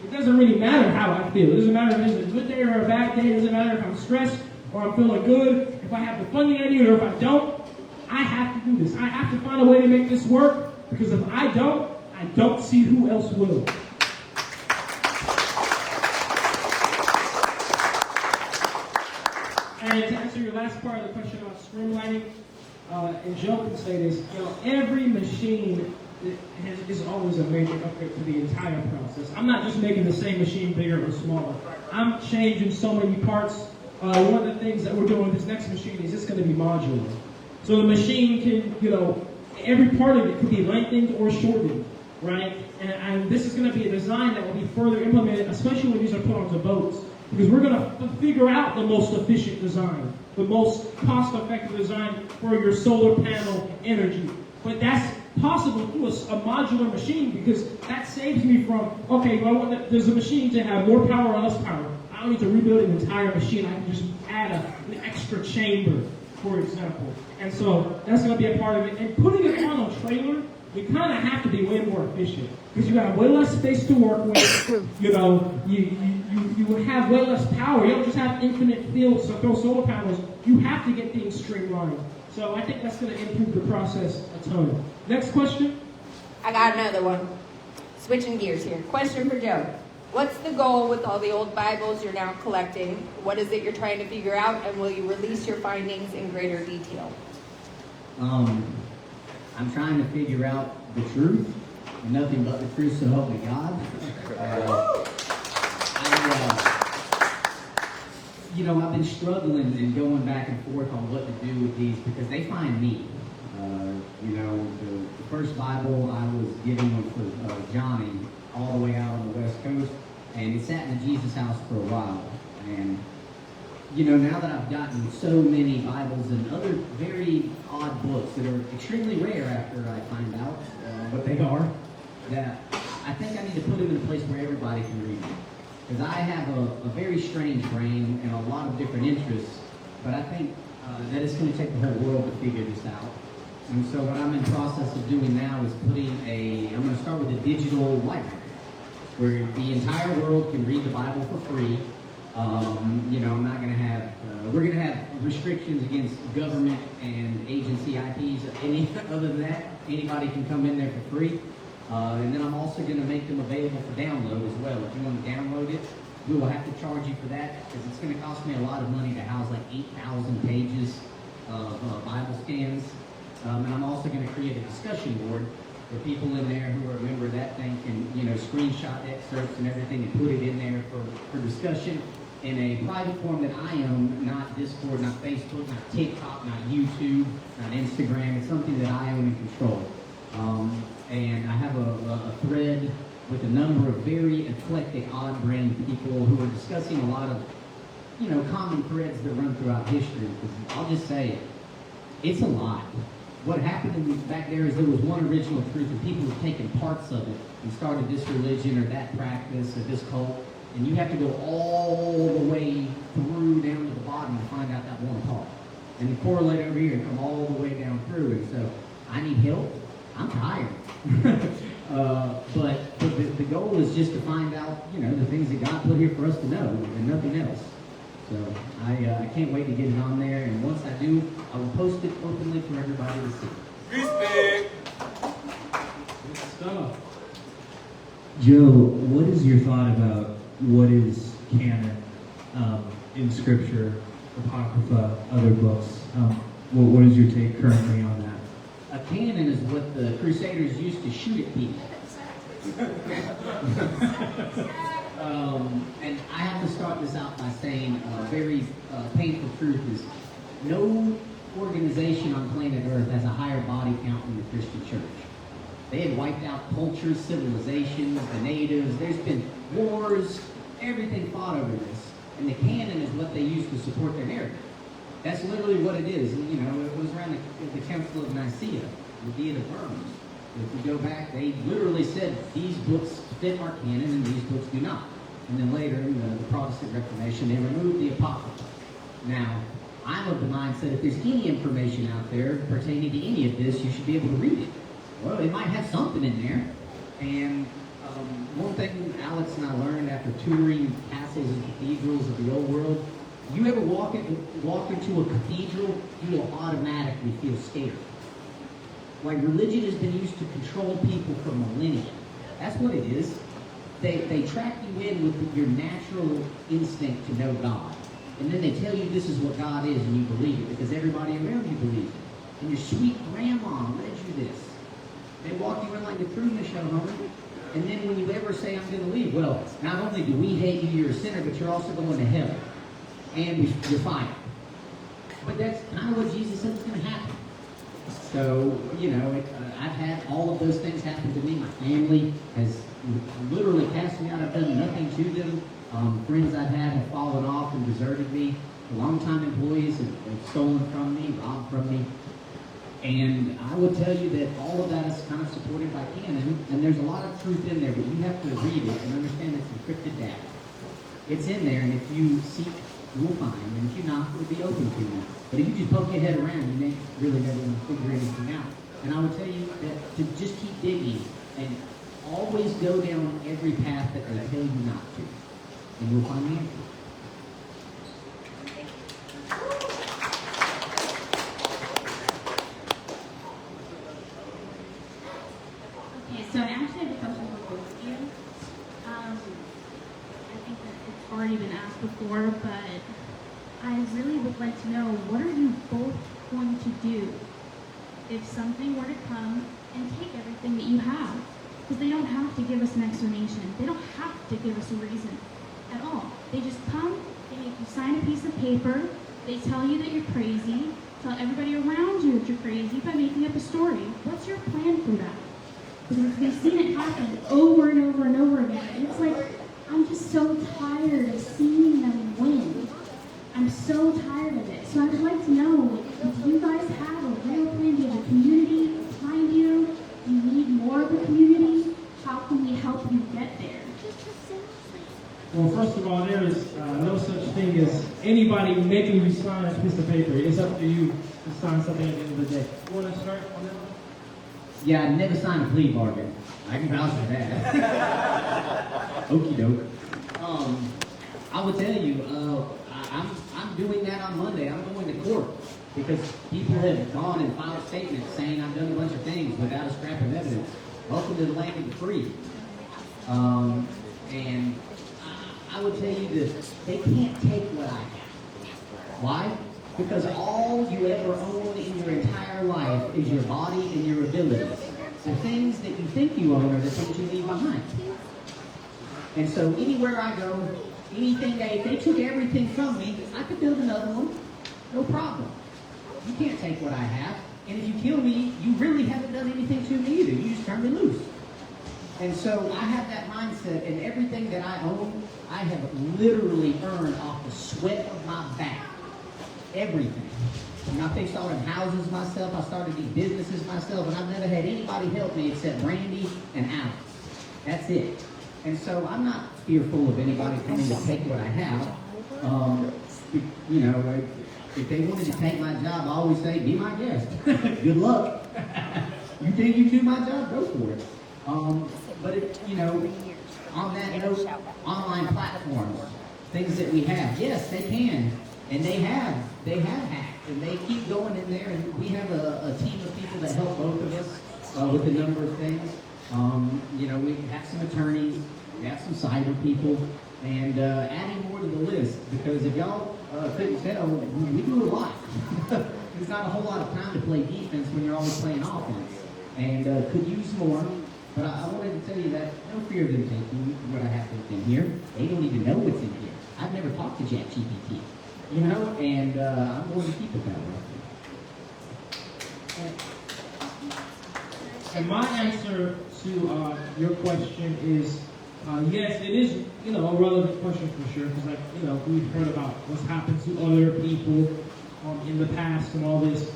it doesn't really matter how I feel. It doesn't matter if it's a good day or a bad day. It doesn't matter if I'm stressed or I'm feeling good, if I have the funding I need or if I don't. I have to do this. I have to find a way to make this work, because if I don't see who else will. And to answer your last part of the question about streamlining, and Joe can say this, every machine is always a major upgrade to the entire process. I'm not just making the same machine bigger or smaller. I'm changing so many parts. One of the things that we're doing with this next machine is it's going to be modular. So the machine can, every part of it could be lengthened or shortened, right? And this is going to be a design that will be further implemented, especially when these are put onto boats. Because we're going to figure out the most efficient design, the most cost-effective design for your solar panel energy. But that's possible through a modular machine, because that saves me from, okay, well, I want there's a machine to have more power or less power. I don't need to rebuild an entire machine. I can just add an extra chamber, for example. And so that's going to be a part of it. And putting it on a trailer, you kind of have to be way more efficient, because you have way less space to work with. You have way less power. You don't just have infinite fields to throw solar panels. You have to get things streamlined. So I think that's going to improve the process a ton. Next question? I got another one. Switching gears here. Question for Joe. What's the goal with all the old Bibles you're now collecting? What is it you're trying to figure out, and will you release your findings in greater detail? I'm trying to figure out the truth, and nothing but the truth, so help me God. I've been struggling and going back and forth on what to do with these, because they find me. The first Bible I was given was for Johnny, all the way out on the West Coast, and it sat in the Jesus house for a while. And now that I've gotten so many Bibles and other very odd books that are extremely rare after I find out what they are, that I think I need to put them in a place where everybody can read them. Because I have a very strange brain and a lot of different interests, but I think that it's going to take the whole world to figure this out. And so what I'm in the process of doing now is I'm going to start with a digital library, where the entire world can read the Bible for free. I'm not going to have, we're going to have restrictions against government and agency IPs. Other than that, anybody can come in there for free. And then I'm also going to make them available for download as well. If you want to download it, we will have to charge you for that, because it's going to cost me a lot of money to house like 8,000 pages of Bible scans. And I'm also going to create a discussion board where people in there who are a member of that thing can, screenshot excerpts and everything and put it in there for discussion in a private form that I own, not Discord, not Facebook, not TikTok, not YouTube, not Instagram. It's something that I own and control. And I have a thread with a number of very eclectic, odd-brained people who are discussing a lot of, common threads that run throughout history. Because I'll just say, it's a lot. What happened back there is there was one original truth, and people have taken parts of it and started this religion or that practice or this cult, and you have to go all the way through down to the bottom to find out that one part. And then correlate over here and come all the way down through. And so I need help. I'm tired. But the goal is just to find out, the things that God put here for us to know, and nothing else. So I can't wait to get it on there, and once I do, I will post it openly for everybody to see. Respect. Good stuff. Joe, what is your thought about what is canon in Scripture, Apocrypha, other books? What is your take currently on that? A cannon is what the Crusaders used to shoot at people. And I have to start this out by saying a very painful truth is no organization on planet Earth has a higher body count than the Christian church. They had wiped out cultures, civilizations, the natives. There's been wars, everything fought over this. And the canon is what they use to support their narrative. That's literally what it is. You know, it was around the Council of Nicaea, the Diet of Worms. If we go back, they literally said these books fit our canon and these books do not. And then later in the Protestant Reformation, they removed the Apocrypha. Now, I'm of the mindset if there's any information out there pertaining to any of this, you should be able to read it. Well, it might have something in there. And one thing Alex and I learned after touring castles and cathedrals of the old world, you ever walk into a cathedral, you will automatically feel scared. Like religion has been used to control people for millennia. That's what it is. They track you in with your natural instinct to know God. And then they tell you this is what God is and you believe it because everybody around you believes it. And your sweet grandma led you this. They walk you in like the Truman Show, homie. And then when you ever say, I'm going to leave, well, not only do we hate you, you're a sinner, but you're also going to hell. And you're fine. But that's kind of what Jesus said was going to happen. So, you know, I've had all of those things happen to me. My family has literally cast me out. I've done nothing to them. Friends I've had have fallen off and deserted me. Longtime employees have stolen from me, robbed from me. And I will tell you that all of that is kind of supported by canon, and there's a lot of truth in there, but you have to read it and understand it's encrypted data. It's in there, and if you seek, you will find, and if you knock, it will be open to you. But if you just poke your head around, you may really never figure anything out. And I will tell you that to just keep digging and always go down every path that they tell you not to, and you'll find the answer. Okay, so I actually have a question for both of you. I think that it's already been asked before, but I really would like to know, what are you both going to do if something were to come and take everything that you have? Because they don't have to give us an explanation. They don't have to give us a reason at all. They just come, they make you sign a piece of paper, they tell you that you're crazy, tell everybody around you that you're crazy by making up a story. What's your plan for that? Because we've seen it happen over and over and over again. And it's like, I'm just so tired of seeing them win. I'm so tired of it. So I would like to know, do you guys have a real plan? Do you have a community behind you? Do you need more of a community? How can we help you get there? Well, first of all, there is no such thing as anybody making you sign a piece of paper. It's up to you to sign something at the end of the day. You want to start on that one? Yeah, I never signed a plea bargain. I can vouch for that. Okie doke. I would tell you, I'm doing that on Monday. I'm going to court because people have gone and filed statements saying I've done a bunch of things without a scrap of evidence. Welcome to the land of the free. And I would tell you that they can't take what I have. Why? Because all you ever own in your entire life is your body and your abilities. The things that you think you own are the things you leave behind. And so anywhere I go, anything if they took everything from me, I could build another one. No problem. You can't take what I have. And if you kill me, you really haven't done anything to me either. You just turned me loose. And so I have that mindset, and everything that I own, I have literally earned off the sweat of my back. Everything. And I started houses myself, I started these businesses myself, and I've never had anybody help me except Randy and Alex. That's it. And so I'm not fearful of anybody coming to take what I have. You know, if they wanted to take my job, I always say, be my guest. Good luck. You think you do my job? Go for it. But you know, on that note, online platforms, things that we have, yes, they can, and they have hacked, and they keep going in there, and we have a team of people that help both of us with a number of things. You know, we have some attorneys, we have some cyber people, and adding more to the list, because if y'all couldn't tell, we do a lot. There's not a whole lot of time to play defense when you're always playing offense, and could use more. But I wanted to tell you that no fear of them taking what I have in here. They don't even know what's in here. I've never talked to ChatGPT, you know, and I'm going to keep it that way. And my answer to your question is yes, it is, a relevant question for sure, because we've heard about what's happened to other people in the past and all this.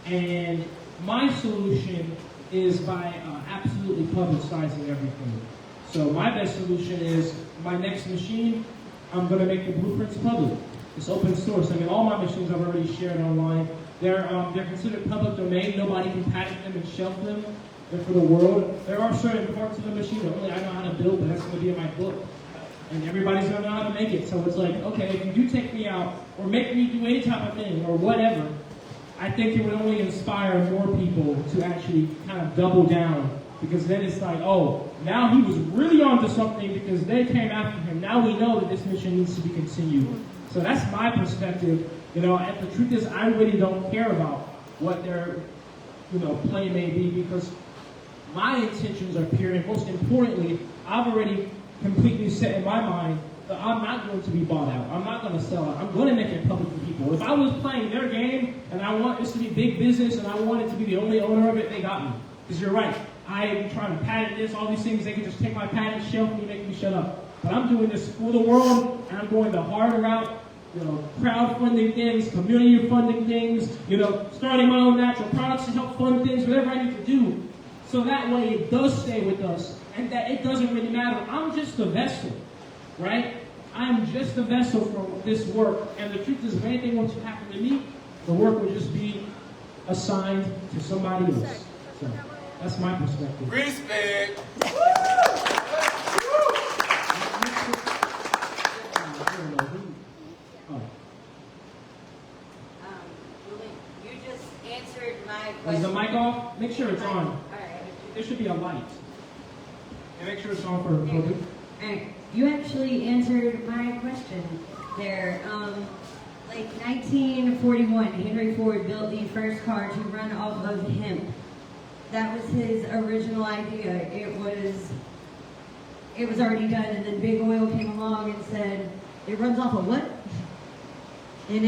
And my solution is by absolutely publicizing everything. So my best solution is my next machine, I'm going to make the blueprints public. It's open source. All my machines I've already shared online. They're considered public domain. Nobody can patent them and shelf them. They're for the world. There are certain parts of the machine that only I know how to build, but that's going to be in my book. And everybody's going to know how to make it. So it's like, okay, if you do take me out or make me do any type of thing or whatever, I think it would only inspire more people to actually kind of double down. Because then it's like, oh, now he was really onto something because they came after him. Now we know that this mission needs to be continued. So that's my perspective. And the truth is, I really don't care about what their, play may be, because my intentions are pure. And most importantly, I've already completely set in my mind that I'm not going to be bought out. I'm not going to sell out. I'm going to make it public for people. If I was playing their game and I want this to be big business and I wanted to be the only owner of it, they got me. Because you're right. I am trying to patent this, all these things. They can just take my patent, shelf me, make me shut up. But I'm doing this for the world, and I'm going the harder route. Crowdfunding things, community funding things, starting my own natural products to help fund things, whatever I need to do. So that way it does stay with us, and that it doesn't really matter. I'm just a vessel, right? I'm just a vessel for this work. And the truth is, if anything were to happen to me, the work would just be assigned to somebody else. So that's my perspective. Respect. Is the mic off? Make sure it's on. All right. There should be a light. And make sure it's on for public. Alright, you actually answered my question there. 1941, Henry Ford built the first car to run off of hemp. That was his original idea. It was already done, and then Big Oil came along and said, it runs off of what? And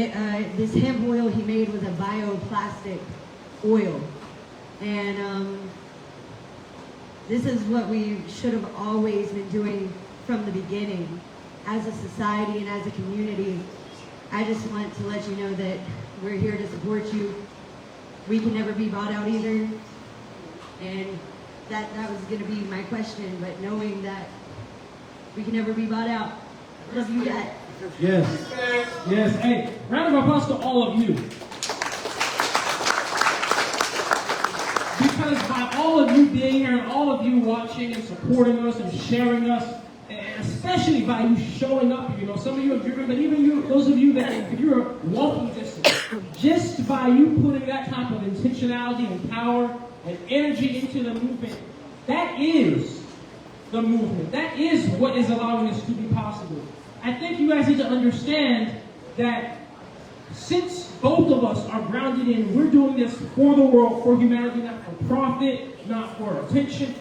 this hemp oil he made was a bioplastic oil. And this is what we should have always been doing from the beginning. As a society and as a community, I just want to let you know that we're here to support you. We can never be bought out either. And that was going to be my question, but knowing that we can never be bought out. Love you guys. Yes. Yes. Hey, round of applause to all of you. Because by all of you being here and all of you watching and supporting us and sharing us, and especially by you showing up, some of you have driven, but even you, those of you that, if you're walking distance, just by you putting that type of intentionality and power and energy into the movement, that is the movement. That is what is allowing this to be possible. I think you guys need to understand that since both of us are grounded in, we're doing this for the world, for humanity, not for profit, not for attention.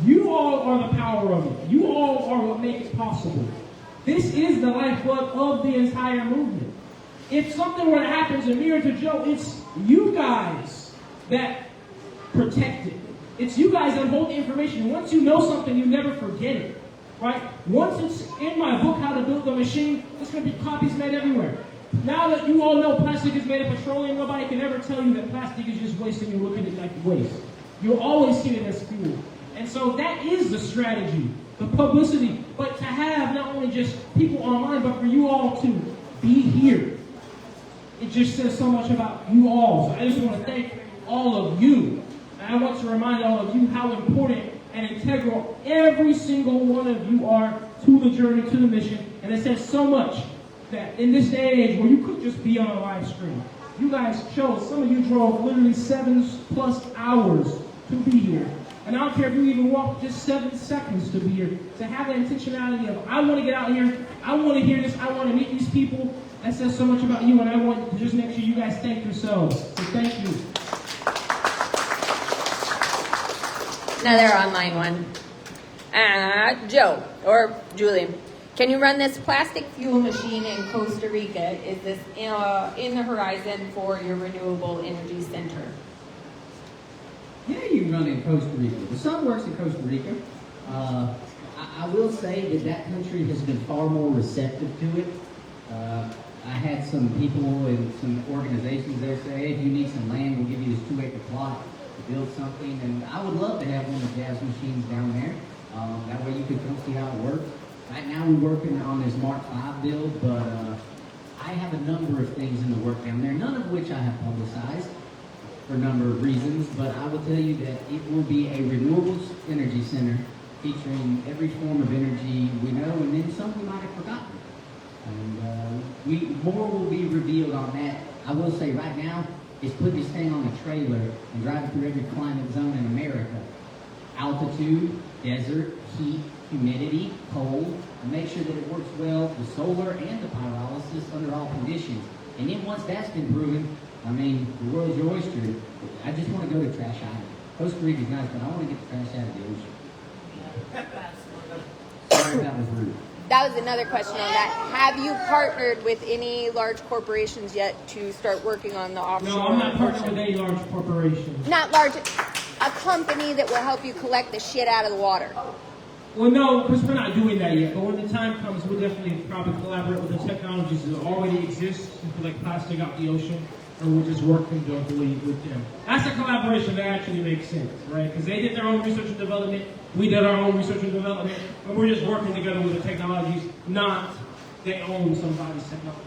You all are the power of it. You all are what make it possible. This is the lifeblood of the entire movement. If something were to happen to me or to Joe, it's you guys that protect it. It's you guys that hold the information. Once you know something, you never forget it. Right? Once it's in my book, How to Build the Machine, there's going to be copies made everywhere. Now that you all know plastic is made of petroleum, nobody can ever tell you that plastic is just waste and you look at it like waste. You'll always see it as fuel. And so that is the strategy, the publicity. But to have not only just people online, but for you all to be here. It just says so much about you all. So I just want to thank all of you. And I want to remind all of you how important and integral every single one of you are to the journey, to the mission. And it says so much that in this day and age where you could just be on a live stream, you guys chose, some of you drove literally 7+ hours to be here. And I don't care if you even walk just 7 seconds to be here. To have that intentionality of, I want to get out here, I want to hear this, I want to meet these people. That says so much about you, and I want to just make sure you guys thank yourselves. So thank you. Another online one. Joe or Julian, can you run this plastic fuel machine in Costa Rica? Is this in the horizon for your renewable energy center? Yeah, you can run in Costa Rica. The son works in Costa Rica. I will say that country has been far more receptive to it. I had some people and some organizations there say, hey, if you need some land, we'll give you this 2-acre plot to build something. And I would love to have one of the jazz machines down there. That way you could come see how it works. Right now we're working on this Mark V build, but I have a number of things in the work down there, none of which I have publicized for a number of reasons, but I will tell you that it will be a renewables energy center featuring every form of energy we know, and then some we might have forgotten. And more will be revealed on that. I will say right now, is put this thing on a trailer and drive it through every climate zone in America. Altitude, desert, heat, humidity, cold, and make sure that it works well with solar and the pyrolysis under all conditions. And then once that's been proven, I mean, the world's your oyster. I just want to go to Trash Island. Costa Rica's nice, but I want to get the trash out of the ocean. Sorry if that was rude. That was another question on that. Have you partnered with any large corporations yet to start working on the offshore? No, I'm not partnering with any large corporations. Not large, a company that will help you collect the shit out of the water. Well, no, because we're not doing that yet. But when the time comes, we'll definitely probably collaborate with the technologies that already exist to collect plastic out the ocean, or we'll just work conjointly with them. That's a collaboration that actually makes sense, right? Because they did their own research and development, we did our own research and development, and we're just working together with the technologies, not they own somebody's technology.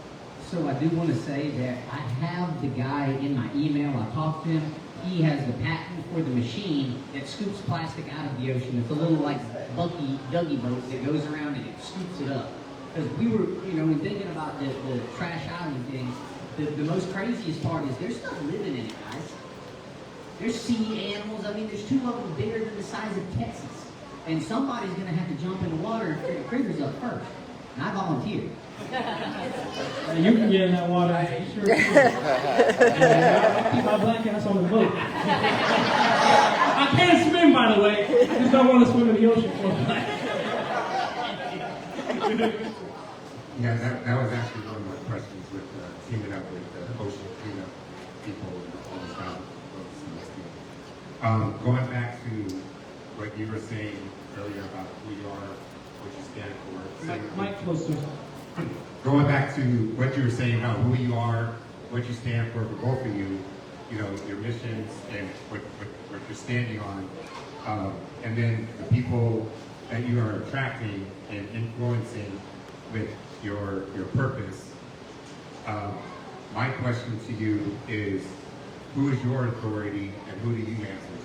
So I do want to say that I have the guy in my email. I talked to him. He has the patent for the machine that scoops plastic out of the ocean. It's a little like Dougie boat that goes around and it scoops it up. Because we were, when thinking about the Trash Island thing, the most craziest part is there's stuff living in it, guys. There's sea animals. I mean, there's 2 of them bigger than the size of Texas. And somebody's going to have to jump in the water and pick the critters up first. And I volunteered. You can get in that water. Sure. I'll keep my black ass on the boat. I can't swim, by the way. I just don't want to swim in the ocean for black. Yeah, that was actually one of my questions with teaming up with the ocean cleanup people and all this stuff. Going back to what you were saying earlier about who you are, what you stand for. Mike closer. Going back to what you were saying about who you are, what you stand for both of you, your missions and what you're standing on, and then the people that you are attracting and influencing with your purpose. My question to you is, who is your authority and who do you answer to?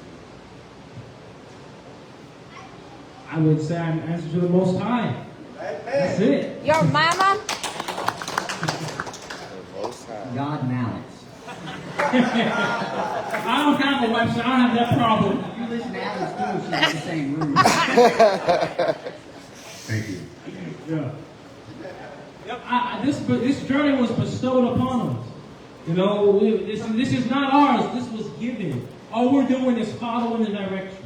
I would say I answer to the Most High. That's it. Your mama? God Malice. I don't have a website. I don't have that problem. If you listen to Alice too, she's in the same room. Thank you. Yeah. Yep. This journey was bestowed upon us. This is not ours. This was given. All we're doing is following the directions.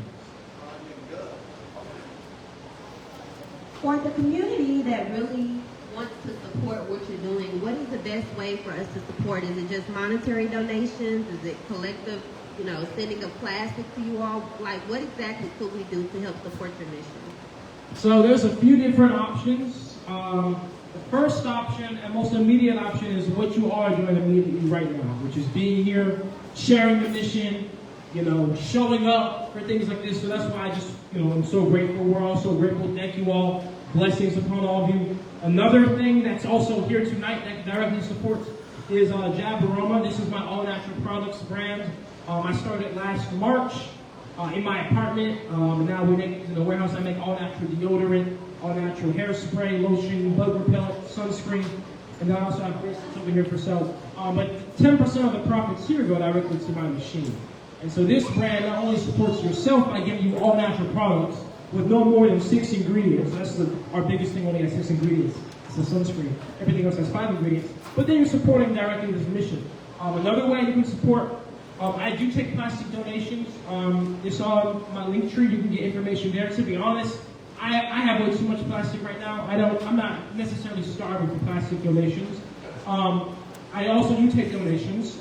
For the community that really wants to support what you're doing, what is the best way for us to support? Is it just monetary donations? Is it collective, sending of plastic to you all? Like, what exactly could we do to help support your mission? So there's a few different options. The first option and most immediate option is what you are doing immediately right now, which is being here, sharing the mission, showing up for things like this. So that's why I'm so grateful. We're all so grateful. Thank you all. Blessings upon all of you. Another thing that's also here tonight that directly supports is Jab Aroma. This is my all natural products brand. I started last March in my apartment. Now we make in the warehouse. I make all natural deodorant, all natural hairspray, lotion, bug repellent, sunscreen, and then I also have bracelets over here for sale. But 10% of the profits here go directly to my machine. And so this brand not only supports yourself by giving you all natural products with no more than 6 ingredients. That's our biggest thing, only has 6 ingredients. It's the sunscreen. Everything else has 5 ingredients. But then you're supporting directly this mission. Another way you can support, I do take plastic donations. It's on my link tree. You can get information there. To be honest, I have way too much plastic right now. I'm not necessarily starving for plastic donations. I also do take donations,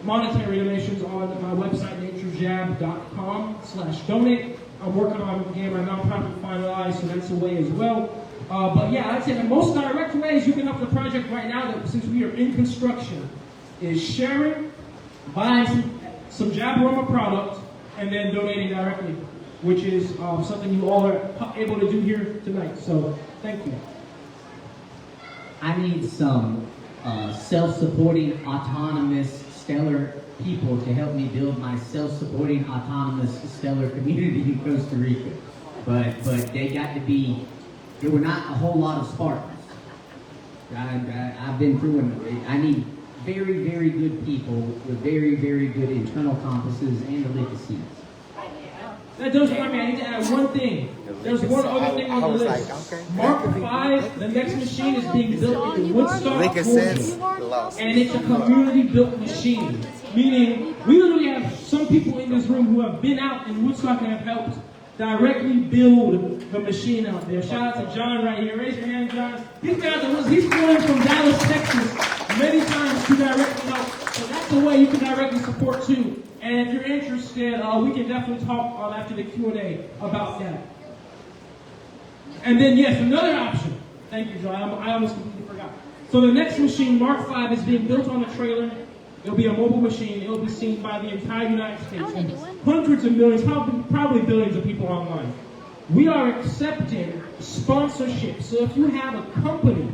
monetary donations on my website, naturejab.com/donate. I'm working on getting my nonprofit finalized, so that's a way as well. But yeah, I'd say the most direct ways you can help the project right now, that since we are in construction, is sharing, buying some Jabaroma product, and then donating directly, which is something you all are able to do here tonight. So thank you. I need some self-supporting, autonomous, stellar people to help me build my self-supporting, autonomous, stellar community in Costa Rica. But they got to be, there were not a whole lot of Spartans. I've been through them. I need very, very good people with very, very good internal compasses and delicacies. That does remind me, I need to add one thing. There's one other thing on the list. Mark 5, the next machine is being built in Woodstock, Georgia. And it's a community-built machine. Meaning, we literally have some people in this room who have been out in Woodstock and have helped directly build the machine out there. Shout out to John right here. Raise your hand, John. He's been out there. He's flown from Dallas, Texas, many times to directly help. So that's a way you can directly support too. And if you're interested, we can definitely talk after the Q&A about that. And then, yes, another option. Thank you, John. I almost completely forgot. So the next machine, Mark 5, is being built on a trailer. It'll be a mobile machine. It'll be seen by the entire United States and hundreds of millions, probably billions of people online. We are accepting sponsorship. So if you have a company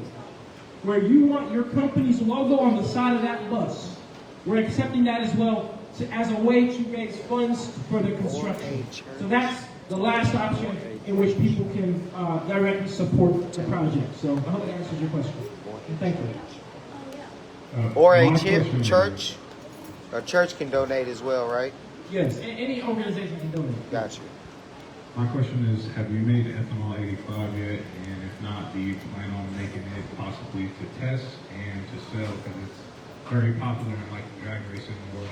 where you want your company's logo on the side of that bus, we're accepting that as well as a way to raise funds for the construction. So that's the last option in which people can directly support the project. So I hope that answers your question. And thank you. Or a church. A church can donate as well, right? Yes, any organization can donate. Gotcha. My question is, have you made ethanol 85 yet? And if not, do you plan on making it possibly to test and to sell? Because it's very popular in like the drag racing world.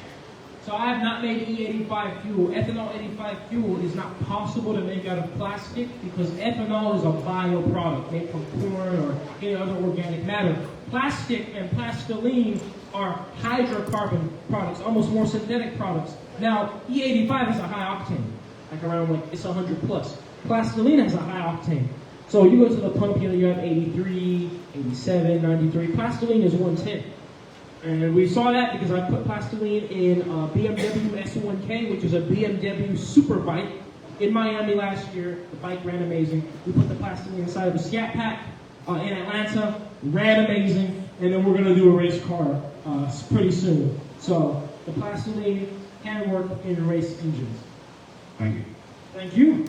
So I have not made E85 fuel. Ethanol 85 fuel is not possible to make out of plastic because ethanol is a bioproduct made from corn or any other organic matter. Plastic and plastiline are hydrocarbon products, almost more synthetic products. Now, E85 is a high octane, like around it's 100 plus. Plastiline has a high octane. So you go to the pump, you have 83, 87, 93. Plastiline is 110. And we saw that because I put plastiline in BMW S1K, which is a BMW super bike, in Miami last year. The bike ran amazing. We put the plastiline inside of a Scat Pack in Atlanta, ran amazing, and then we're going to do a race car pretty soon. So the plastiline can work in race engines. Thank you. Thank you.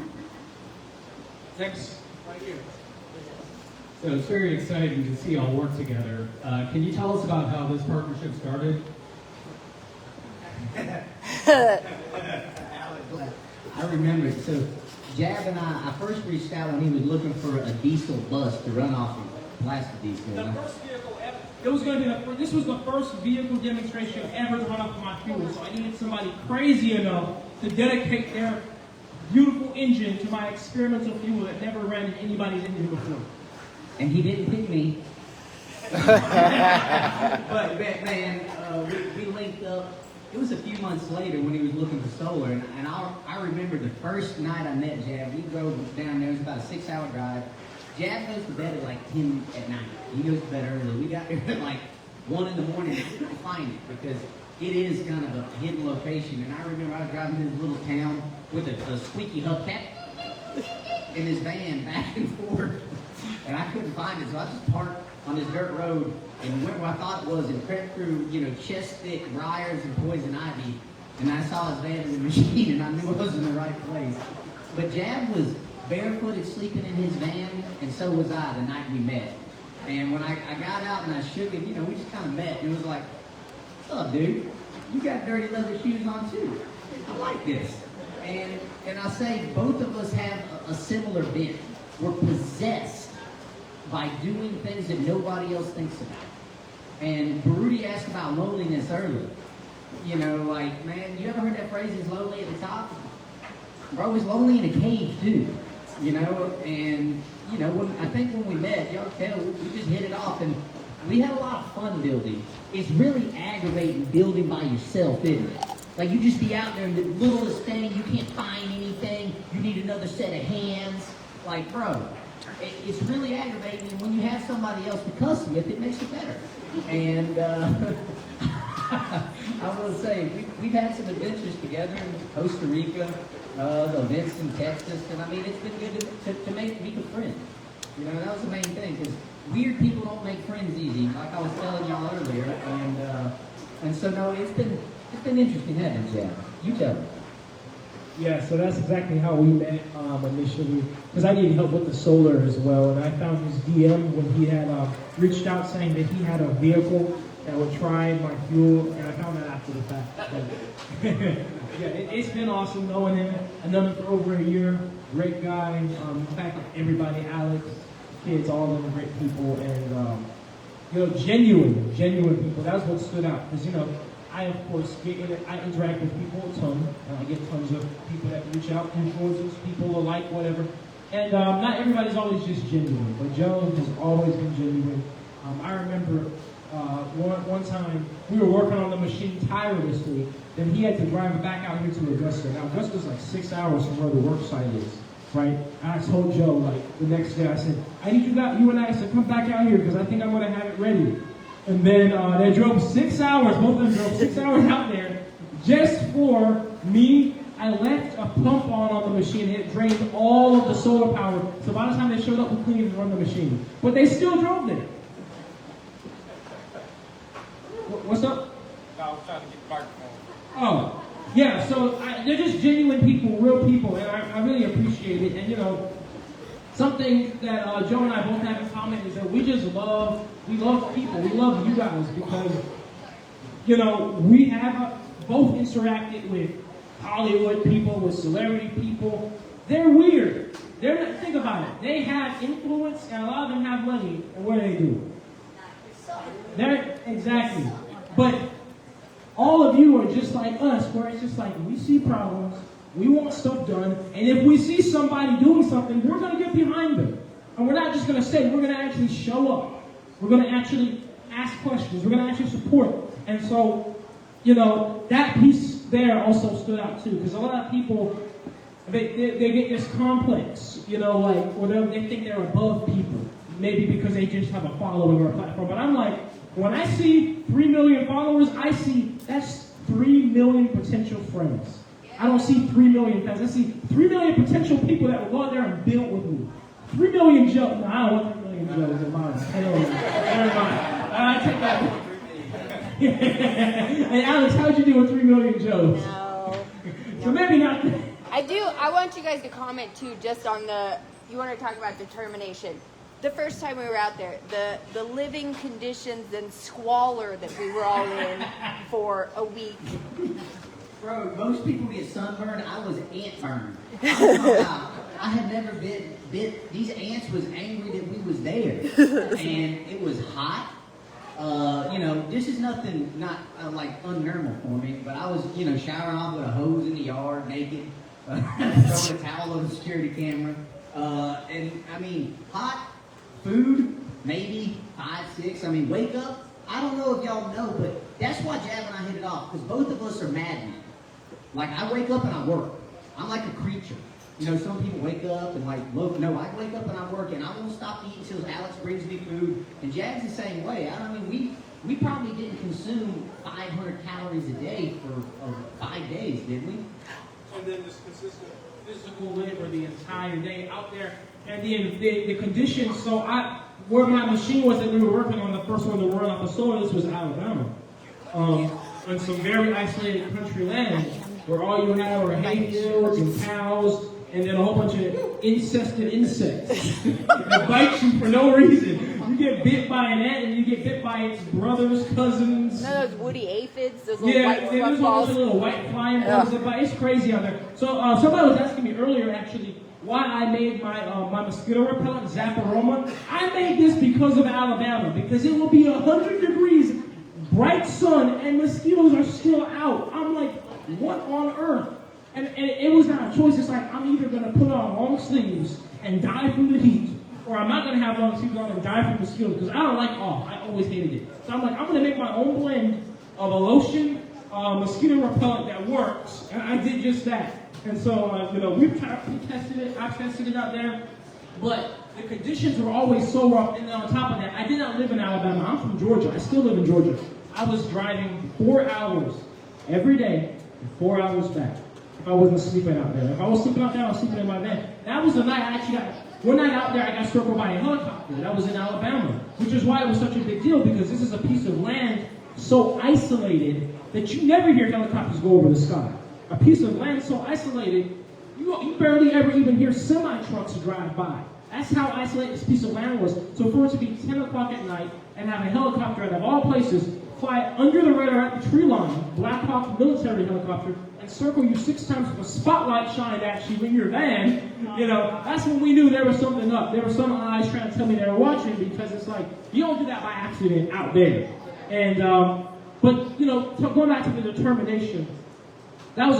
Next, right here. So it's very exciting to see y'all work together. Can you tell us about how this partnership started? I remember it. So Jab and I first reached out when he was looking for a diesel bus to run off of plastic diesel. The first vehicle ever. It was going to be this was the first vehicle demonstration ever to run off of my fuel. So I needed somebody crazy enough to dedicate their beautiful engine to my experimental fuel that never ran in anybody's engine before. And he didn't pick me. But man, we linked up. It was a few months later when he was looking for solar, and I remember the first night I met Jab. We drove down there. It was about a 6-hour drive. Jab goes to bed at like 10 at night. He goes to bed early. We got there at like 1 in the morning. We couldn't find it because it is kind of a hidden location. And I remember I was driving to this little town with a squeaky hubcap in his van back and forth. And I couldn't find it, so I just parked on this dirt road and went where I thought it was and crept through, chest-thick briars and poison ivy. And I saw his van in the machine, and I knew it was in the right place. But Jab was barefooted sleeping in his van, and so was I the night we met. And when I got out and I shook him, we just kind of met. And it was like, what's up, dude? You got dirty leather shoes on, too. I like this. And I say both of us have a similar bent. We're possessed by doing things that nobody else thinks about. And Baruti asked about loneliness earlier. Man, you ever heard that phrase, he's lonely at the top? Bro, he's lonely in a cave too. And, I think when we met, y'all tell, we just hit it off. And we had a lot of fun building. It's really aggravating building by yourself, isn't it? Like you just be out there and the littlest thing, you can't find anything, you need another set of hands. Like, bro, it's really aggravating, and when you have somebody else to cuss with, it makes it better. And I will say, we've had some adventures together in Costa Rica, the events in Texas, and I mean, it's been good to meet a friend. You know, that was the main thing, because weird people don't make friends easy, like I was telling y'all earlier. And so, no, it's been interesting having Jack. You tell me. Yeah, so that's exactly how we met initially, because I needed help with the solar as well, and I found his DM when he had reached out saying that he had a vehicle that would try my fuel, and I found that after the fact. Yeah, it's been awesome knowing him. I've known him for over a year. Great guy. In fact, everybody, Alex, kids, all of them great people, and genuine people. That's what stood out, because I, of course, I interact with people a ton. I get tons of people that reach out, influencers, people alike, whatever. And not everybody's always just genuine, but Joe has always been genuine. I remember one time we were working on the machine tirelessly, then he had to drive it back out here to Augusta. Now, Augusta's like 6 hours from where the work site is, right? And I told Joe, like, the next day, I said, I need you and I to come back out here because I think I'm going to have it ready. And then they drove 6 hours, both of them drove 6 hours out there just for me. I left a pump on the machine. It drained all of the solar power. So by the time they showed up, we couldn't even run the machine. But they still drove there. What's up? No, I was trying to get the microphone. Oh, yeah. So they're just genuine people, real people, and I really appreciate it. And something that Joe and I both have in common is that we love people. We love you guys because, we have both interacted with Hollywood people, with celebrity people. They're weird. Think about it. They have influence, and a lot of them have money, and what do? Exactly. But all of you are just like us, where it's just like we see problems, we want stuff done, and if we see somebody doing something, we're going to get behind them. And we're not just going to say, we're going to actually show up. We're going to actually ask questions. We're going to actually support. And so, that piece there also stood out too, because a lot of people, they get this complex, or they think they're above people, maybe because they just have a following or a platform. But I'm like, when I see 3 million followers, that's 3 million potential friends. I don't see 3 million fans. I see 3 million potential people that will go out there and build with me. 3 million Joes. No, I don't want 3 million Joes in mine. Never mind. I take that. Hey, Alex, how'd you do with 3 million Joes? No. So maybe not. I want you guys to comment too, just on you want to talk about determination. The first time we were out there, the living conditions and squalor that we were all in for a week. Bro, most people get sunburned. I was ant burned. I had never bit. These ants was angry that we was there, and it was hot. This is nothing not like unnormal for me. But I was, showering off with a hose in the yard, naked, throwing a towel over the security camera, and I mean hot. Food, maybe 5, 6. I mean, wake up. I don't know if y'all know, but that's why Jab and I hit it off, because both of us are madmen. Like, I wake up and I work. I'm like a creature. Some people wake up and I wake up and I work, and I won't stop to eat until Alex brings me food. And Jab's the same way. We probably didn't consume 500 calories a day for 5 days, did we? And then this consistent physical labor the entire day out there. And the conditions, so where my machine was that we were working on, the first one to run off the soil, this was Alabama. On some very isolated country land, where all you had were hay fields and cows, and then a whole bunch of incested insects that bite you for no reason. You get bit by an ant, and you get bit by its brothers, cousins. Those woody aphids, those little white there's all those little white flying bugs that bite. It's crazy out there. So somebody was asking me earlier, actually, why I made my mosquito repellent, Zaparoma. I made this because of Alabama, because it will be 100 degrees, bright sun, and mosquitoes are still out. I'm like, what on earth? And it was not a choice. It's like, I'm either going to put on long sleeves and die from the heat, or I'm not going to have long sleeves on and die from mosquitoes because I don't like off. I always hated it. So I'm like, I'm going to make my own blend of a lotion, mosquito repellent that works, and I did just that. And so, we tested it. I tested it out there, but the conditions were always so rough. And then on top of that, I did not live in Alabama. I'm from Georgia. I still live in Georgia. I was driving 4 hours every day and 4 hours back. If I wasn't sleeping out there. If I was sleeping out there, I was sleeping in my van. That was the night I actually got, one night out there, I got circled by a helicopter. That was in Alabama, which is why it was such a big deal, because this is a piece of land so isolated that you never hear helicopters go over the sky. A piece of land so isolated, you barely ever even hear semi-trucks drive by. That's how isolated this piece of land was. So for it to be 10 o'clock at night and have a helicopter out of all places fly under the radar at the tree line, Black Hawk military helicopter, and circle you 6 times with a spotlight shined at you in your van, that's when we knew there was something up. There were some eyes trying to tell me they were watching, because it's like, you don't do that by accident out there. And, but going back to the determination, that was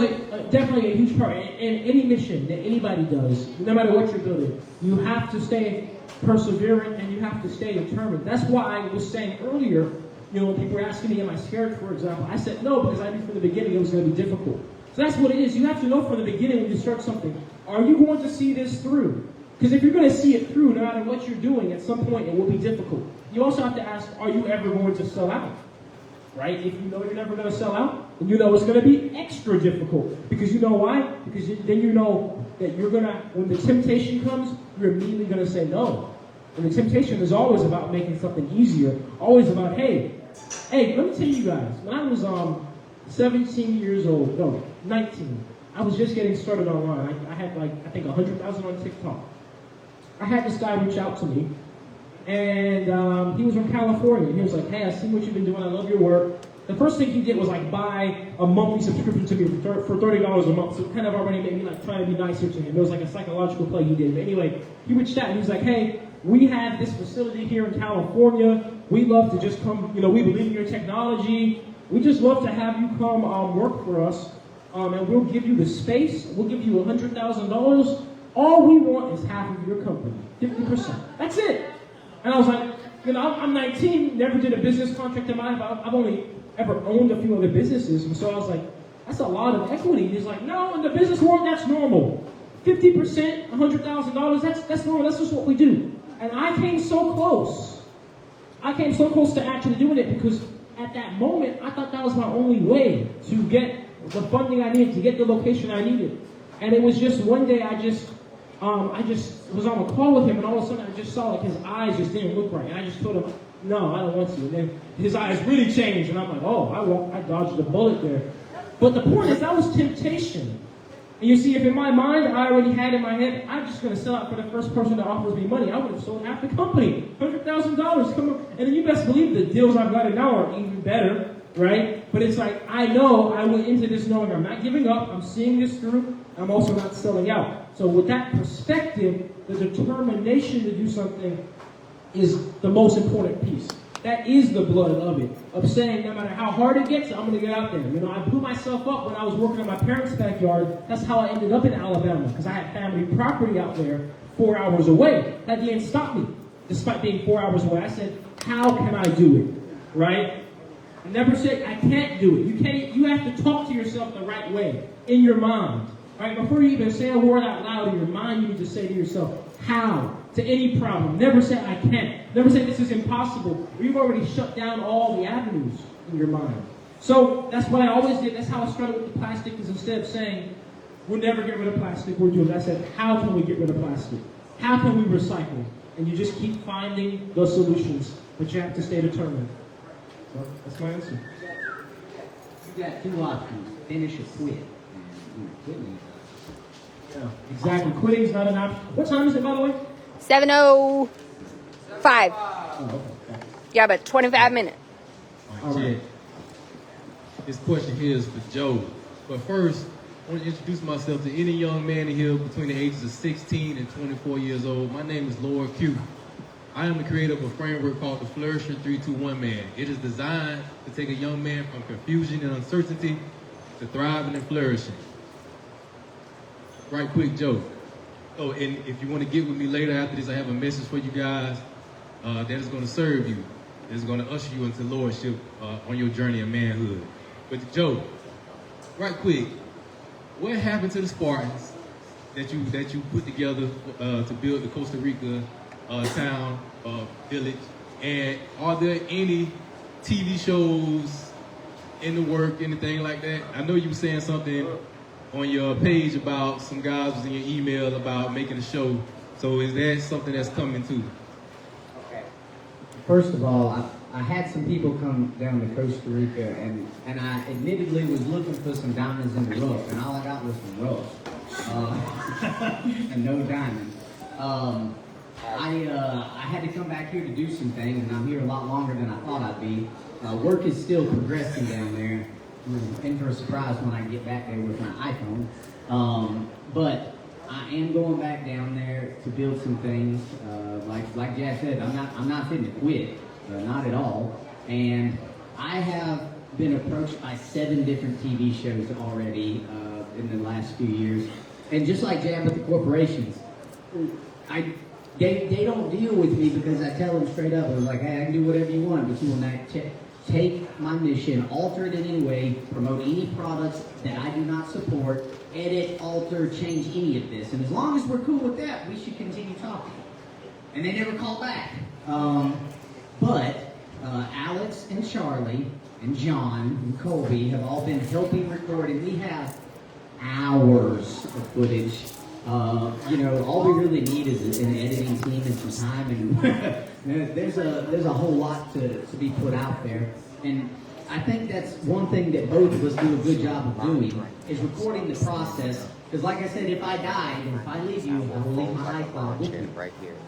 definitely a huge part. In any mission that anybody does, no matter what you're building, you have to stay perseverant and you have to stay determined. That's why I was saying earlier, when people were asking me, am I scared, for example, I said no, because I knew from the beginning it was going to be difficult. So that's what it is. You have to know from the beginning when you start something, are you going to see this through? Because if you're going to see it through, no matter what you're doing, at some point it will be difficult. You also have to ask, are you ever going to sell out? Right? If you know you're never going to sell out, then you know it's going to be extra difficult. Because you know why? Because then you know that you're going to, when the temptation comes, you're immediately going to say no. And the temptation is always about making something easier. Always about, hey, let me tell you guys, when I was 17 years old, no, 19, I was just getting started online. I had I think 100,000 on TikTok. I had this guy reach out to me, and he was from California. He was like, hey, I see what you've been doing. I love your work. The first thing he did was buy a monthly subscription to me for $30 a month. So it kind of already made me trying to be nicer to him. It was like a psychological play he did. But anyway, he reached out and he was like, hey, we have this facility here in California. We love to just come, we believe in your technology. We just love to have you come work for us. And we'll give you the space. We'll give you $100,000. All we want is half of your company, 50%. That's it. And I was like, I'm 19, never did a business contract in my life. I've only ever owned a few other businesses. And so I was like, that's a lot of equity. He's like, no, in the business world, that's normal. 50%, $100,000, that's normal. That's just what we do. And I came so close. I came so close to actually doing it, because at that moment, I thought that was my only way to get the funding I needed, to get the location I needed. And it was just one day I just was on a call with him, and all of a sudden I just saw his eyes just didn't look right. And I just told him, no, I don't want to. And then his eyes really changed, and I'm like, oh, I dodged a bullet there. But the point is, that was temptation. And you see, if in my mind I already had in my head, I'm just going to sell out for the first person that offers me money, I would have sold half the company, $100,000. Come on. And then you best believe the deals I've got now are even better, right? But it's like, I know I went into this knowing I'm not giving up, I'm seeing this through, I'm also not selling out. So with that perspective, the determination to do something is the most important piece. That is the blood of it, of saying no matter how hard it gets, I'm going to get out there. I blew myself up when I was working in my parents' backyard. That's how I ended up in Alabama, because I had family property out there 4 hours away. That didn't stop me, despite being 4 hours away. I said, how can I do it, right? I never said I can't do it. You have to talk to yourself the right way, in your mind. Right? Before you even say a word out loud in your mind, you need to say to yourself, how? To any problem. Never say I can't. Never say this is impossible. Or you've already shut down all the avenues in your mind. So that's what I always did. That's how I started with the plastic, is instead of saying, we'll never get rid of plastic, we're doing it, I said, how can we get rid of plastic? How can we recycle? And you just keep finding the solutions, but you have to stay determined. So that's my answer. You got 2 options, finish or quit. Yeah, exactly. Quitting is not an option. What time is it, by the way? 7:05. Oh, okay. Yeah, but 25 minutes. All right. This question here is for Joe. But first, I want to introduce myself to any young man in here between the ages of 16 and 24 years old. My name is Lord Q. I am the creator of a framework called the Flourisher 321 Man. It is designed to take a young man from confusion and uncertainty to thriving and flourishing. Right quick, Joe. Oh, and if you want to get with me later after this, I have a message for you guys that is going to serve you. That is going to usher you into lordship on your journey of manhood. But Joe, right quick, what happened to the Spartans that you put together to build the Costa Rica town village? And are there any TV shows in the work, anything like that? I know you were saying something on your page about some guys was in your email about making a show. So is that something that's coming too? Okay. First of all, I had some people come down to Costa Rica, and I admittedly was looking for some diamonds in the rough, and all I got was some rough, and no diamonds. I had to come back here to do some things, and I'm here a lot longer than I thought I'd be. Work is still progressing down there. In for a surprise when I get back there with my iPhone. But I am going back down there to build some things. Like Jack said, I'm not fitting to quit, not at all. And I have been approached by 7 different TV shows already in the last few years. And just like Jack with the corporations, they don't deal with me because I tell them straight up, I was like, hey, I can do whatever you want, but you will not take my mission, alter it in any way, promote any products that I do not support, edit, alter, change any of this. And as long as we're cool with that, we should continue talking. And they never call back. But Alex and Charlie and John and Colby have all been helping record, and we have hours of footage. All we really need is an editing team and some time, and there's a whole lot to be put out there. And I think that's one thing that both of us do a good job of doing, is recording the process. Because like I said, if I die, and if I leave you, I will leave my iCloud with you.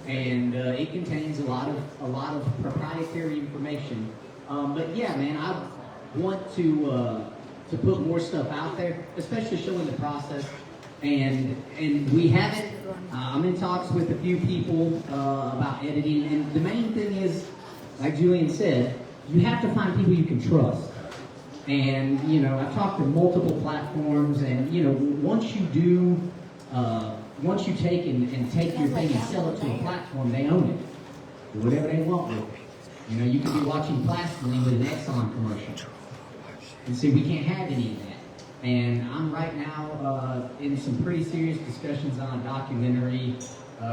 And it contains a lot of proprietary information. But yeah, man, I want to put more stuff out there, especially showing the process. And we haven't, I'm in talks with a few people about editing, and the main thing is, like Julian said, you have to find people you can trust. And, I've talked to multiple platforms, and, once you take and take your thing and sell it to a platform, they own it. Do whatever they want with it. You could be watching Plastiline with an Exxon commercial. And see, we can't have any of that. And I'm right now in some pretty serious discussions on a documentary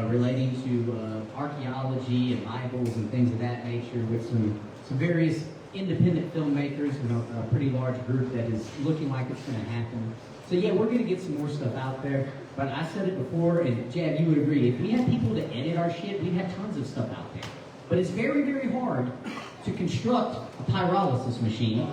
relating to archaeology and Bibles and things of that nature with some various independent filmmakers and a pretty large group that is looking like it's going to happen. So yeah, we're going to get some more stuff out there. But I said it before, and Jab, you would agree, if we had people to edit our shit, we'd have tons of stuff out there. But it's very, very hard to construct a pyrolysis machine.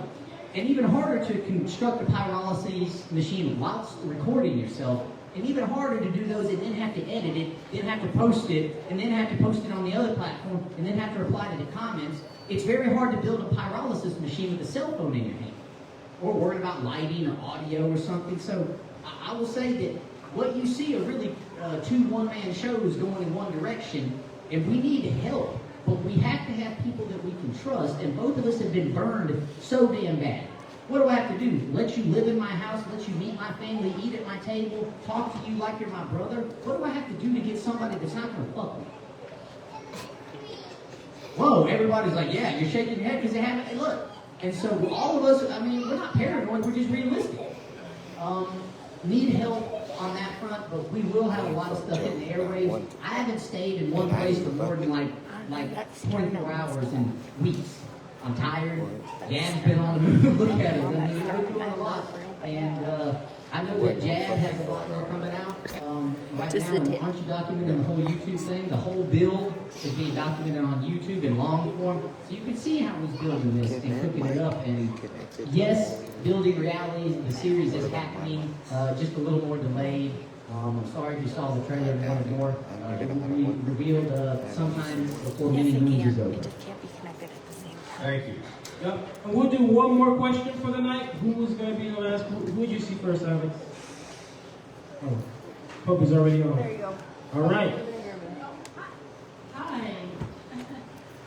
And even harder to construct a pyrolysis machine whilst recording yourself, and even harder to do those and then have to edit it, then have to post it, and then have to post it on the other platform, and then have to reply to the comments. It's very hard to build a pyrolysis machine with a cell phone in your hand, or worried about lighting or audio or something. So I will say that what you see are really 2 one-man shows going in one direction, and we need help. But we have to have people that we can trust, and both of us have been burned so damn bad. What do I have to do? Let you live in my house, let you meet my family, eat at my table, talk to you like you're my brother? What do I have to do to get somebody that's not going to fuck me? Whoa, everybody's like, yeah, you're shaking your head because they haven't, hey, look. And so all of us, we're not paranoid, we're just realistic. Need help on that front, but we will have a lot of stuff in the airwaves. I haven't stayed in one place for more than like 24 hours in weeks. I'm tired. Dan's been on the move. Look at it. We're doing a lot. And I know that Jab has a lot more coming out. Right now, aren't you documenting the whole YouTube thing? The whole build is being documented on YouTube in long form. So you can see how he's building this and cooking it up. And yes, building reality, the series is happening, just a little more delayed. I'm sorry if you saw the trailer and wanted more. It will be revealed sometime before many moons is over. Thank you. Yep. And we'll do one more question for the night. Who is going to be the last? Who would you see first, Alex? Oh, Hope is already on. There you go. All right. Hi.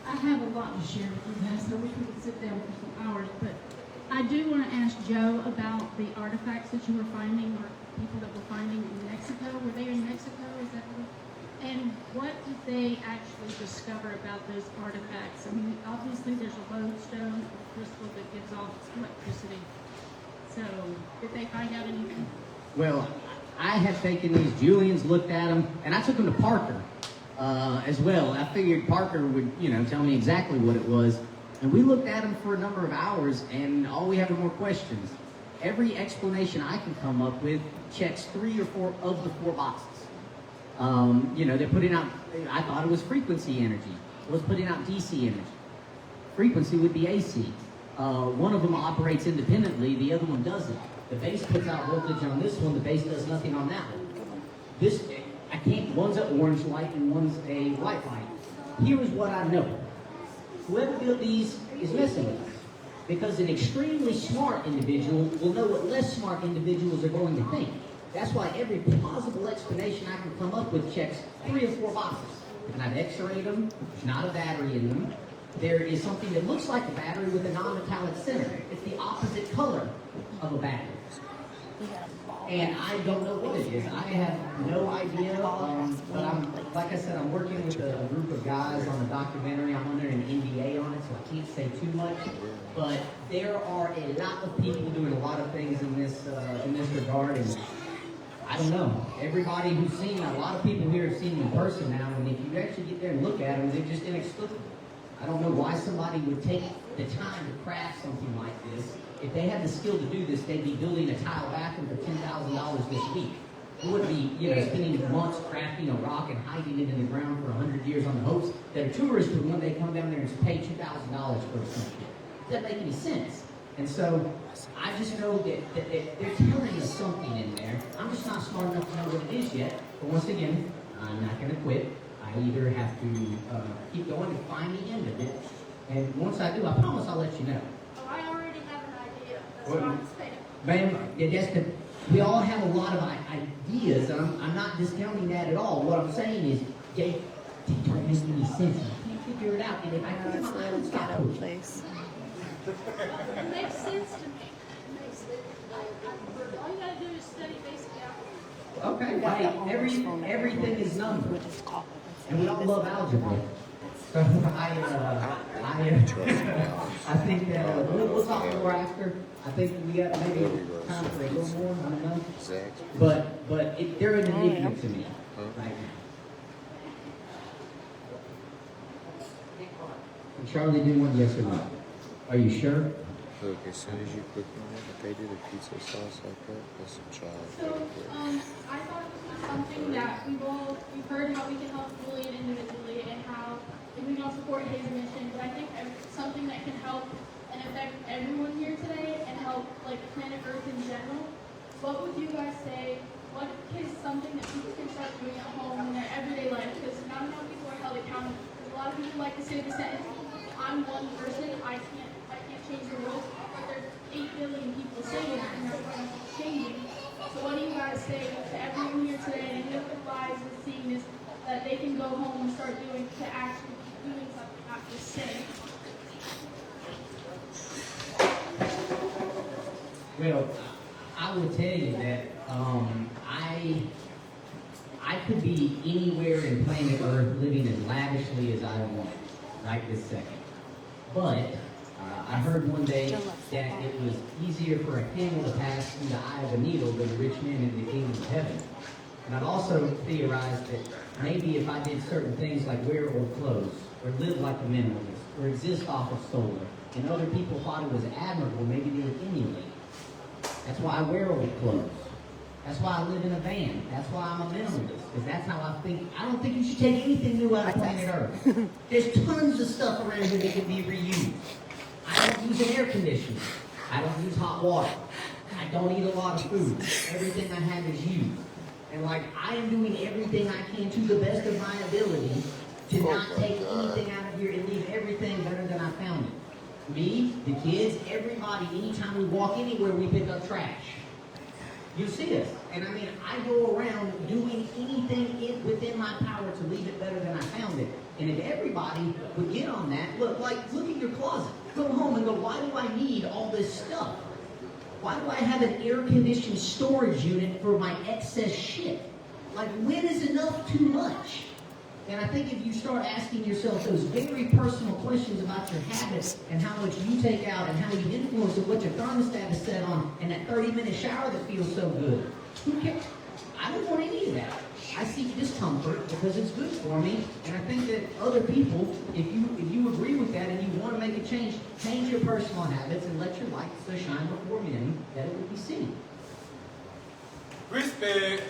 I have a lot to share with you guys. I wish we could sit down for some hours, but I do want to ask Joe about the artifacts that you were finding, or people that were finding in Mexico. Were they in Mexico? Is that what? And what did they actually discover about those artifacts? I mean, obviously there's a lodestone or crystal that gives off electricity. So, did they find out anything? Well, I have taken these. Julian's looked at them, and I took them to Parker as well. I figured Parker would, tell me exactly what it was. And we looked at them for a number of hours, and all we have are more questions. Every explanation I can come up with checks 3 or 4 of the 4 boxes. They're putting out, I thought it was frequency energy. It was putting out DC energy. Frequency would be AC. One of them operates independently, the other one doesn't. The base puts out voltage on this one, the base does nothing on that one. One's an orange light and one's a white light. Here is what I know. Whoever built these is messing with us. Because an extremely smart individual will know what less smart individuals are going to think. That's why every plausible explanation I can come up with checks 3 or 4 boxes. And I've x-rayed them, there's not a battery in them. There is something that looks like a battery with a non-metallic center. It's the opposite color of a battery. And I don't know what it is. I have no idea, but like I said, I'm working with a group of guys on a documentary. I'm under an NDA on it, so I can't say too much. But there are a lot of people doing a lot of things in this regard, and I don't know. Everybody who's seen, a lot of people here have seen them in person now, and if you actually get there and look at them, they're just inexplicable. I don't know why somebody would take the time to craft something like this. If they had the skill to do this, they'd be building a tile bathroom for $10,000 this week. It wouldn't be, spending months crafting a rock and hiding it in the ground for 100 years on the hopes that a tourist would one day come down there and pay $2,000 for something. Doesn't make any sense. And so, I just know that they're telling us something in there. I'm just not smart enough to know what it is yet. But once again, I'm not going to quit. I either have to keep going and find the end of it. And once I do, I promise I'll let you know. Oh, I already have an idea. That's what I'm saying. Ma'am, we all have a lot of ideas, and I'm not discounting that at all. What I'm saying is, they don't make any sense. I can't figure it out. And if I can't, it's a little ghetto place. It makes sense to me. It makes sense. All you gotta do is study basic algebra. Okay, hey, everything is numbers, and we all love algebra. So I think that we'll talk more after. I think we got maybe time for a little more. I don't know. But they're an enigma to me right now. And Charlie, do one yes or no? Are you sure? Look, as soon as you click on it, if they did a pizza sauce like that, that's some child. So, I thought this was something that we've heard how we can help Julian individually and how we can all support his mission, but I think something that can help and affect everyone here today and help like planet Earth in general. What would you guys say? What is something that people can start doing at home in their everyday life? Because not enough people are held accountable. A lot of people like to say the sentence, I'm one person, I can't change the world, but there's 8 billion people saying that and they're going to changing. So what do you guys say to everyone here today and whoever lies is seeing this, that they can go home and start doing, to actually keep doing something, not just saying? Well, I will tell you that I could be anywhere in planet Earth living as lavishly as I want right this second. But I heard one day that it was easier for a camel to pass through the eye of a needle than a rich man in the kingdom of heaven. And I've also theorized that maybe if I did certain things like wear old clothes, or live like a minimalist, or exist off of solar, and other people thought it was admirable, maybe they would emulate. That's why I wear old clothes. That's why I live in a van. That's why I'm a minimalist, because that's how I think. I don't think you should take anything new out of planet Earth. There's tons of stuff around here that can be reused. I don't use an air conditioner. I don't use hot water. I don't eat a lot of food. Everything I have is used. And I am doing everything I can to the best of my ability to not take anything out of here and leave everything better than I found it. Me, the kids, everybody, anytime we walk anywhere, we pick up trash. You see us. And I go around doing anything within my power to leave it better than I found it. And if everybody would get on that, look at your closet. go home and go, why do I need all this stuff? Why do I have an air-conditioned storage unit for my excess shit? Like, when is enough too much? And I think if you start asking yourself those very personal questions about your habits and how much you take out and how you influence it, what your thermostat is set on, and that 30-minute shower that feels so good, who cares? I don't want any of that. I seek discomfort because it's good for me, and I think that other people, if you agree with that and you want to make a change your personal habits and let your light so shine before men that it will be seen. Respect.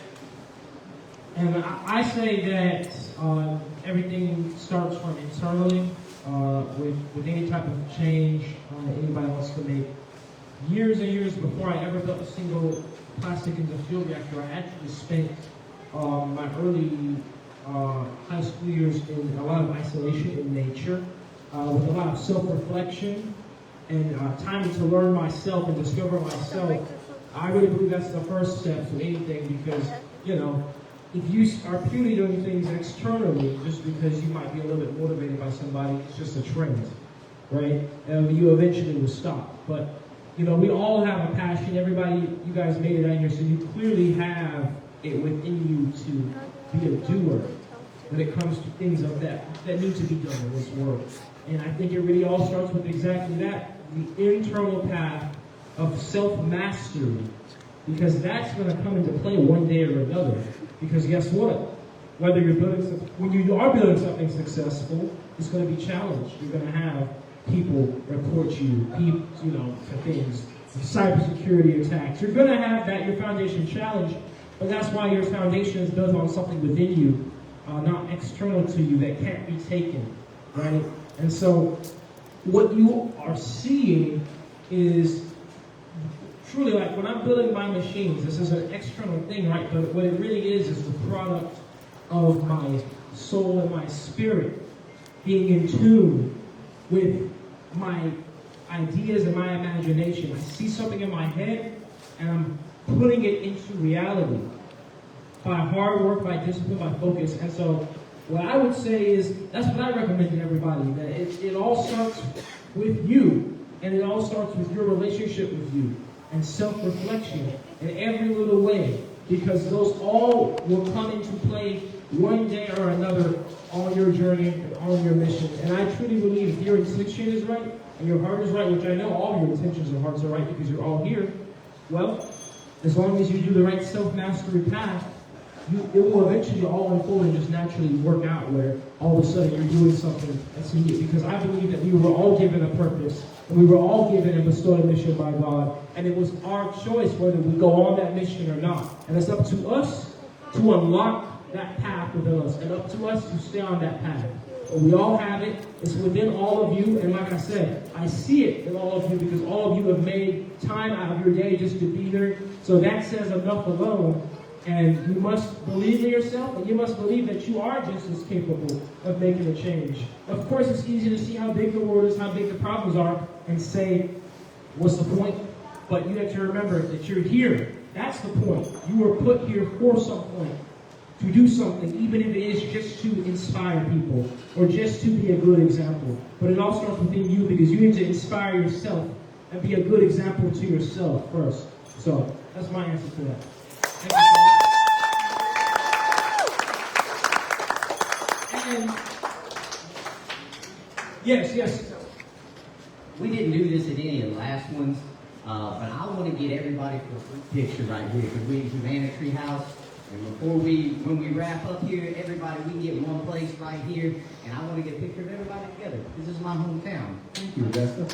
And I say that everything starts from internally with any type of change anybody wants to make. Years and years before I ever built a single plastic into fuel reactor, I actually spent my early high school years in a lot of isolation in nature, with a lot of self-reflection and time to learn myself and discover myself. I really believe that's the first step to anything because, you know, if you are purely doing things externally just because you might be a little bit motivated by somebody, it's just a trend, right? And you eventually will stop. But, you know, we all have a passion. Everybody, you guys made it out here, so you clearly have it within you to be a doer when it comes to things of that need to be done in this world. And I think it really all starts with exactly that, the internal path of self-mastery, because that's going to come into play one day or another. Because guess what? Whether you're when you are building something successful, it's going to be challenged. You're going to have people report you, for things, cybersecurity attacks. You're going to have that, your foundation challenged, but that's why your foundation is built on something within you, not external to you, that can't be taken, right? And so what you are seeing is truly, like when I'm building my machines, this is an external thing, right? But what it really is the product of my soul and my spirit being in tune with my ideas and my imagination. I see something in my head and I'm putting it into reality by hard work, by discipline, by focus. And so what I would say is, that's what I recommend to everybody, that it all starts with you, and it all starts with your relationship with you and self-reflection in every little way, because those all will come into play one day or another on your journey and on your mission. And I truly believe if your intention is right and your heart is right, which I know all your intentions and hearts are right because you're all here, well, as long as you do the right self-mastery path, it will eventually all unfold and just naturally work out where all of a sudden you're doing something that's needed. Because I believe that we were all given a purpose, and we were all given and bestowed a mission by God, and it was our choice whether we go on that mission or not. And it's up to us to unlock that path within us, and up to us to stay on that path. But we all have it. It's within all of you, and like I said, I see it in all of you because all of you have made time out of your day just to be here. So that says enough alone. And you must believe in yourself, and you must believe that you are just as capable of making a change. Of course, it's easy to see how big the world is, how big the problems are, and say, what's the point? But you have to remember that you're here. That's the point. You were put here for some point, to do something, even if it is just to inspire people, or just to be a good example. But it all starts within you, because you need to inspire yourself and be a good example to yourself first. So, that's my answer to that. Thank you. And yes. We didn't do this in any of the last ones, but I want to get everybody for a group picture right here, because we're in Savannah Tree House. And when we wrap up here, everybody, we can get in one place right here, and I want to get a picture of everybody together. This is my hometown. Thank you, Augusta.